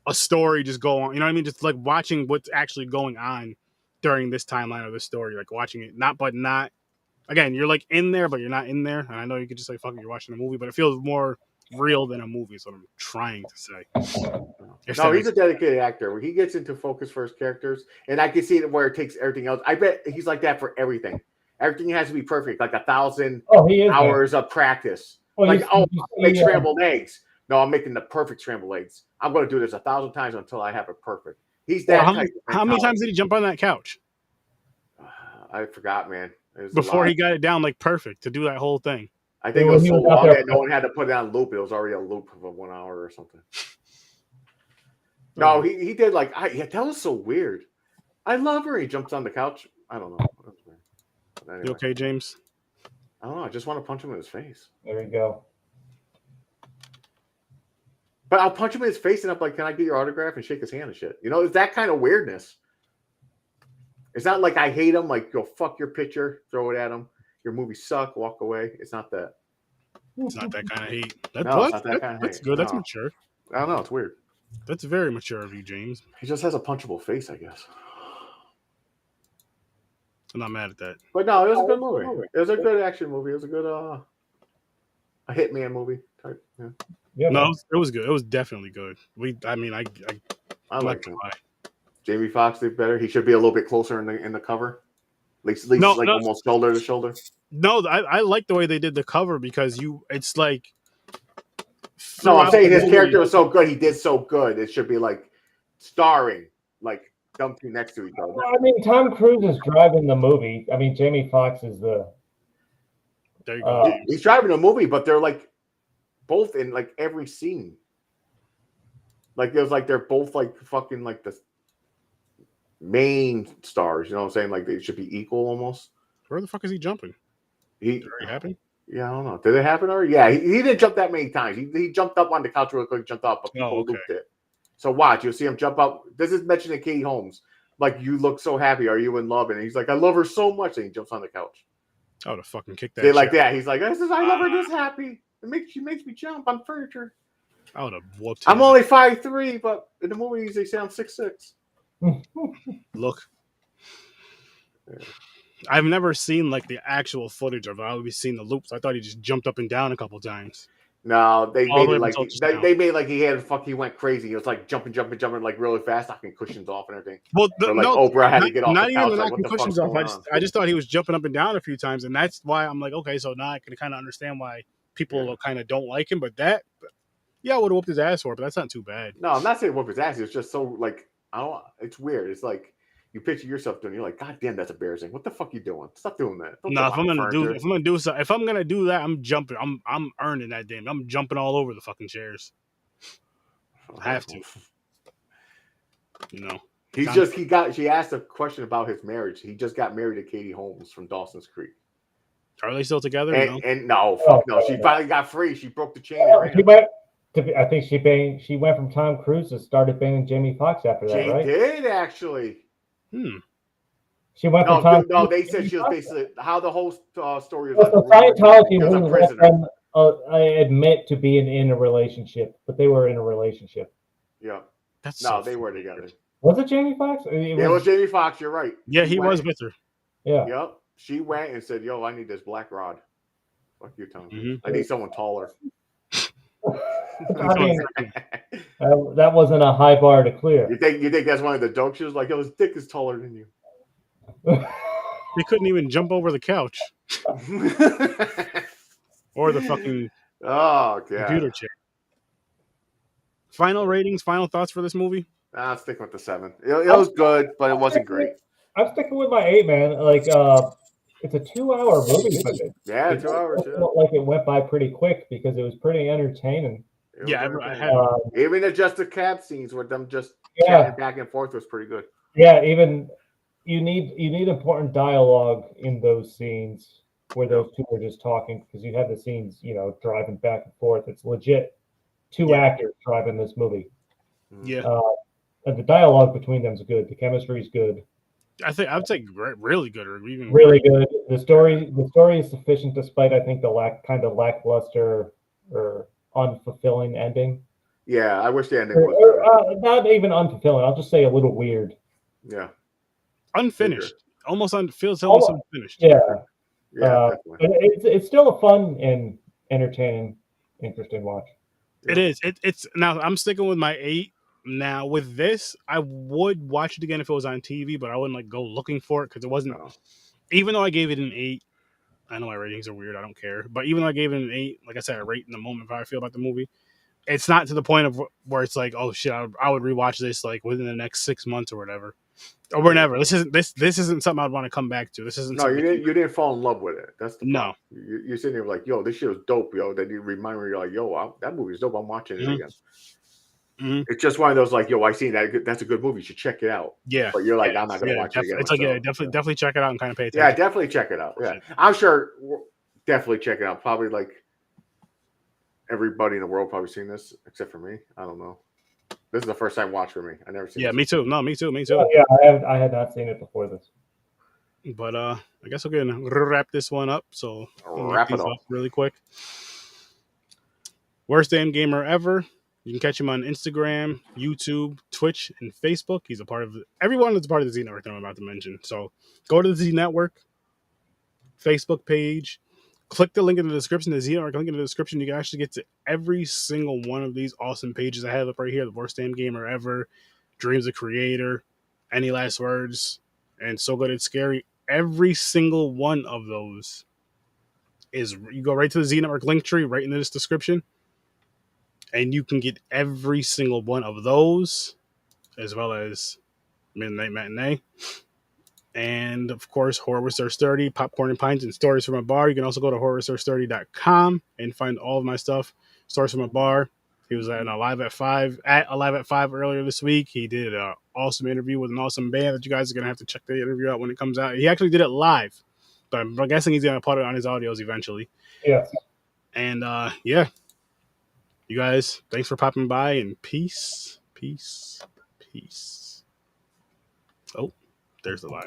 a story just go on. You know what I mean? Just like watching what's actually going on during this timeline of the story, like watching it. Not again, you're like in there, but you're not in there. And I know you could just say, fuck it, you're watching a movie, but it feels more real than a movie, is what I'm trying to say. No, he's a dedicated actor. When he gets into focus for his characters, and I can see it where it takes everything else. I bet he's like that for everything. Everything has to be perfect, like 1,000 hours of practice. Make scrambled eggs. No, I'm making the perfect scrambled eggs. I'm going to do this 1,000 times until I have it perfect. He's that type. How many times did he jump on that couch? I forgot, man. Before he got it down like perfect to do that whole thing. I think it was so long that no one had to put it on loop. It was already a loop for 1 hour or something. No, he did like that was so weird. I love her. He jumps on the couch. I don't know. Anyway. You okay, James? I don't know. I just want to punch him in his face. There you go. But I'll punch him in his face and I'm like, can I get your autograph and shake his hand and shit? You know, it's that kind of weirdness. It's not like I hate him, like go fuck your picture, throw it at him. Your movie suck, walk away. It's not that. It's not that kind of hate. It's not that kind of hate. That's good. No. That's mature. I don't know. It's weird. That's very mature of you, James. He just has a punchable face, I guess. I'm not mad at that. But no, it was a good movie. It was a good action movie. It was a good a hitman movie type. Yeah, no, it was good. It was definitely good. I like him. Jamie Foxx did better. He should be a little bit closer in the cover. At least almost shoulder to shoulder. No, I like the way they did the cover because it's like. No, I'm saying his character was so good. He did so good. It should be like starring, like dumped next to each other. Well, I mean, Tom Cruise is driving the movie. I mean, Jamie Foxx is the. There you go. He's driving a movie, but they're like both in like every scene. Like there's like they're both like fucking like the main stars. You know what I'm saying? Like they should be equal almost. Where the fuck is he jumping? Did it already happen? Yeah, I don't know. Did it happen already? Yeah, he didn't jump that many times. He jumped up on the couch real quick, jumped up, but people looped it. So watch, you'll see him jump up. This is mentioning Katie Holmes. Like, you look so happy. Are you in love? And he's like, I love her so much. And he jumps on the couch. I would have fucking kicked that. They like that. He's like, I love her this happy. She makes me jump on furniture. I would have whooped him. I'm only 5'3", but in the movies they say I'm 6'6". Look. Yeah. I've never seen like the actual footage of it. I've always seen the loops. I thought he just jumped up and down a couple times. No, they made it like they made like he went crazy. He was like jumping like really fast, knocking cushions off and everything. Well, Oprah had to get off the couch. Not even knocking cushions off. I just thought he was jumping up and down a few times, and that's why I'm like, okay, so now I can kind of understand why people kind of don't like him. But I would have whooped his ass for it, but that's not too bad. No, I'm not saying whoop his ass. It's just so like it's weird. It's like you picture yourself doing. You're like, God damn, that's embarrassing. What the fuck you doing? Stop doing that. Don't No, jump on furniture. if I'm gonna do that, I'm jumping. I'm earning that damn. I'm jumping all over the fucking chairs. I have to. You know. She asked a question about his marriage. He just got married to Katie Holmes from Dawson's Creek. Are they still together? And no, fuck no. She finally got free. She broke the chain. And She went. I think she went from Tom Cruise and started banging Jamie Foxx after that, right? She did actually. She went from Tom. No, they said she was basically how the whole story was. So Scientology wouldn't let them admit to being in a relationship, but they were in a relationship. Yeah, that's they were together. Was it Jamie Foxx? It was Jamie Foxx. You're right. Yeah, he was with her. Yeah. Yep. She went and said, "Yo, I need this black rod. Fuck you, Tom. Mm-hmm. I need someone taller." I mean, that wasn't a high bar to clear. You think that's one of the jokes? She was like, "Yo, his dick is taller than you." They couldn't even jump over the couch or the fucking computer chair. Final ratings, final thoughts for this movie? I'll stick with the 7. It was good, but it wasn't great. I'm sticking with my 8, man. Like, it's a 2-hour movie, but 2 hours. It felt like it went by pretty quick because it was pretty entertaining. I had even just the cab scenes with them just chatting back and forth was pretty good. Yeah, even you need important dialogue in those scenes where those two are just talking, because you have the scenes, driving back and forth. It's legit 2 actors driving this movie. Yeah. And the dialogue between them is good. The chemistry is good. I would say really good, or even really good. The story is sufficient, despite I think the lackluster or unfulfilling ending. Yeah, I wish the ending was not even unfulfilling. I'll just say a little weird. Yeah, unfinished. Feels almost unfinished. Yeah, definitely. It's still a fun and entertaining, interesting watch. It is. It's now. I'm sticking with my 8. Now with this, I would watch it again if it was on TV, but I wouldn't go looking for it because it wasn't. No. Even though I gave it an 8, I know my ratings are weird. I don't care, but even though I gave it an 8, like I said, I rate in the moment how I feel about the movie. It's not to the point of where it's like, oh shit, I would rewatch this within the next 6 months or whatever, or whenever. This isn't something I'd want to come back to. This isn't. No, you didn't fall in love with it. That's the problem. No. You're sitting there like, yo, this shit was dope, yo. Then you remind me, you're like, yo, that movie's dope. I'm watching it again. Mm-hmm. It's just one of those like, yo, I seen that. That's a good movie. You should check it out. Yeah, but you're like, I'm not gonna watch it again. It's like, definitely check it out and kind of pay attention. Yeah, definitely check it out. Yeah, I'm sure. Definitely check it out. Probably like everybody in the world probably seen this except for me. I don't know. This is the first time watch for me. I never seen. Yeah, this me too. No, me too. Yeah, I had not seen it before this. But I guess we're gonna wrap this one up. So wrap it up really quick. Worst damn gamer ever. You can catch him on Instagram, YouTube, Twitch, and Facebook. He's a part of everyone that's part of the Z Network that I'm about to mention. So go to the Z Network Facebook page, click the link in the description, the Z Network link in the description. You can actually get to every single one of these awesome pages I have up right here. The Worst Damn Gamer Ever, Dreams of Creator, Any Last Words, and So Good It's Scary. Every single one of those you go right to the Z Network Linktree right in this description. And you can get every single one of those, as well as Midnight Matinee. And, of course, Horror with Sir Sturdy, Popcorn and Pints, and Stories from a Bar. You can also go to horrorsirSturdy.com and find all of my stuff. Stories from a Bar. He was at Alive at 5 earlier this week. He did an awesome interview with an awesome band that you guys are going to have to check the interview out when it comes out. He actually did it live, but I'm guessing he's going to put it on his audios eventually. Yeah. And, yeah. You guys, thanks for popping by, and peace, peace, peace. Oh, there's the live.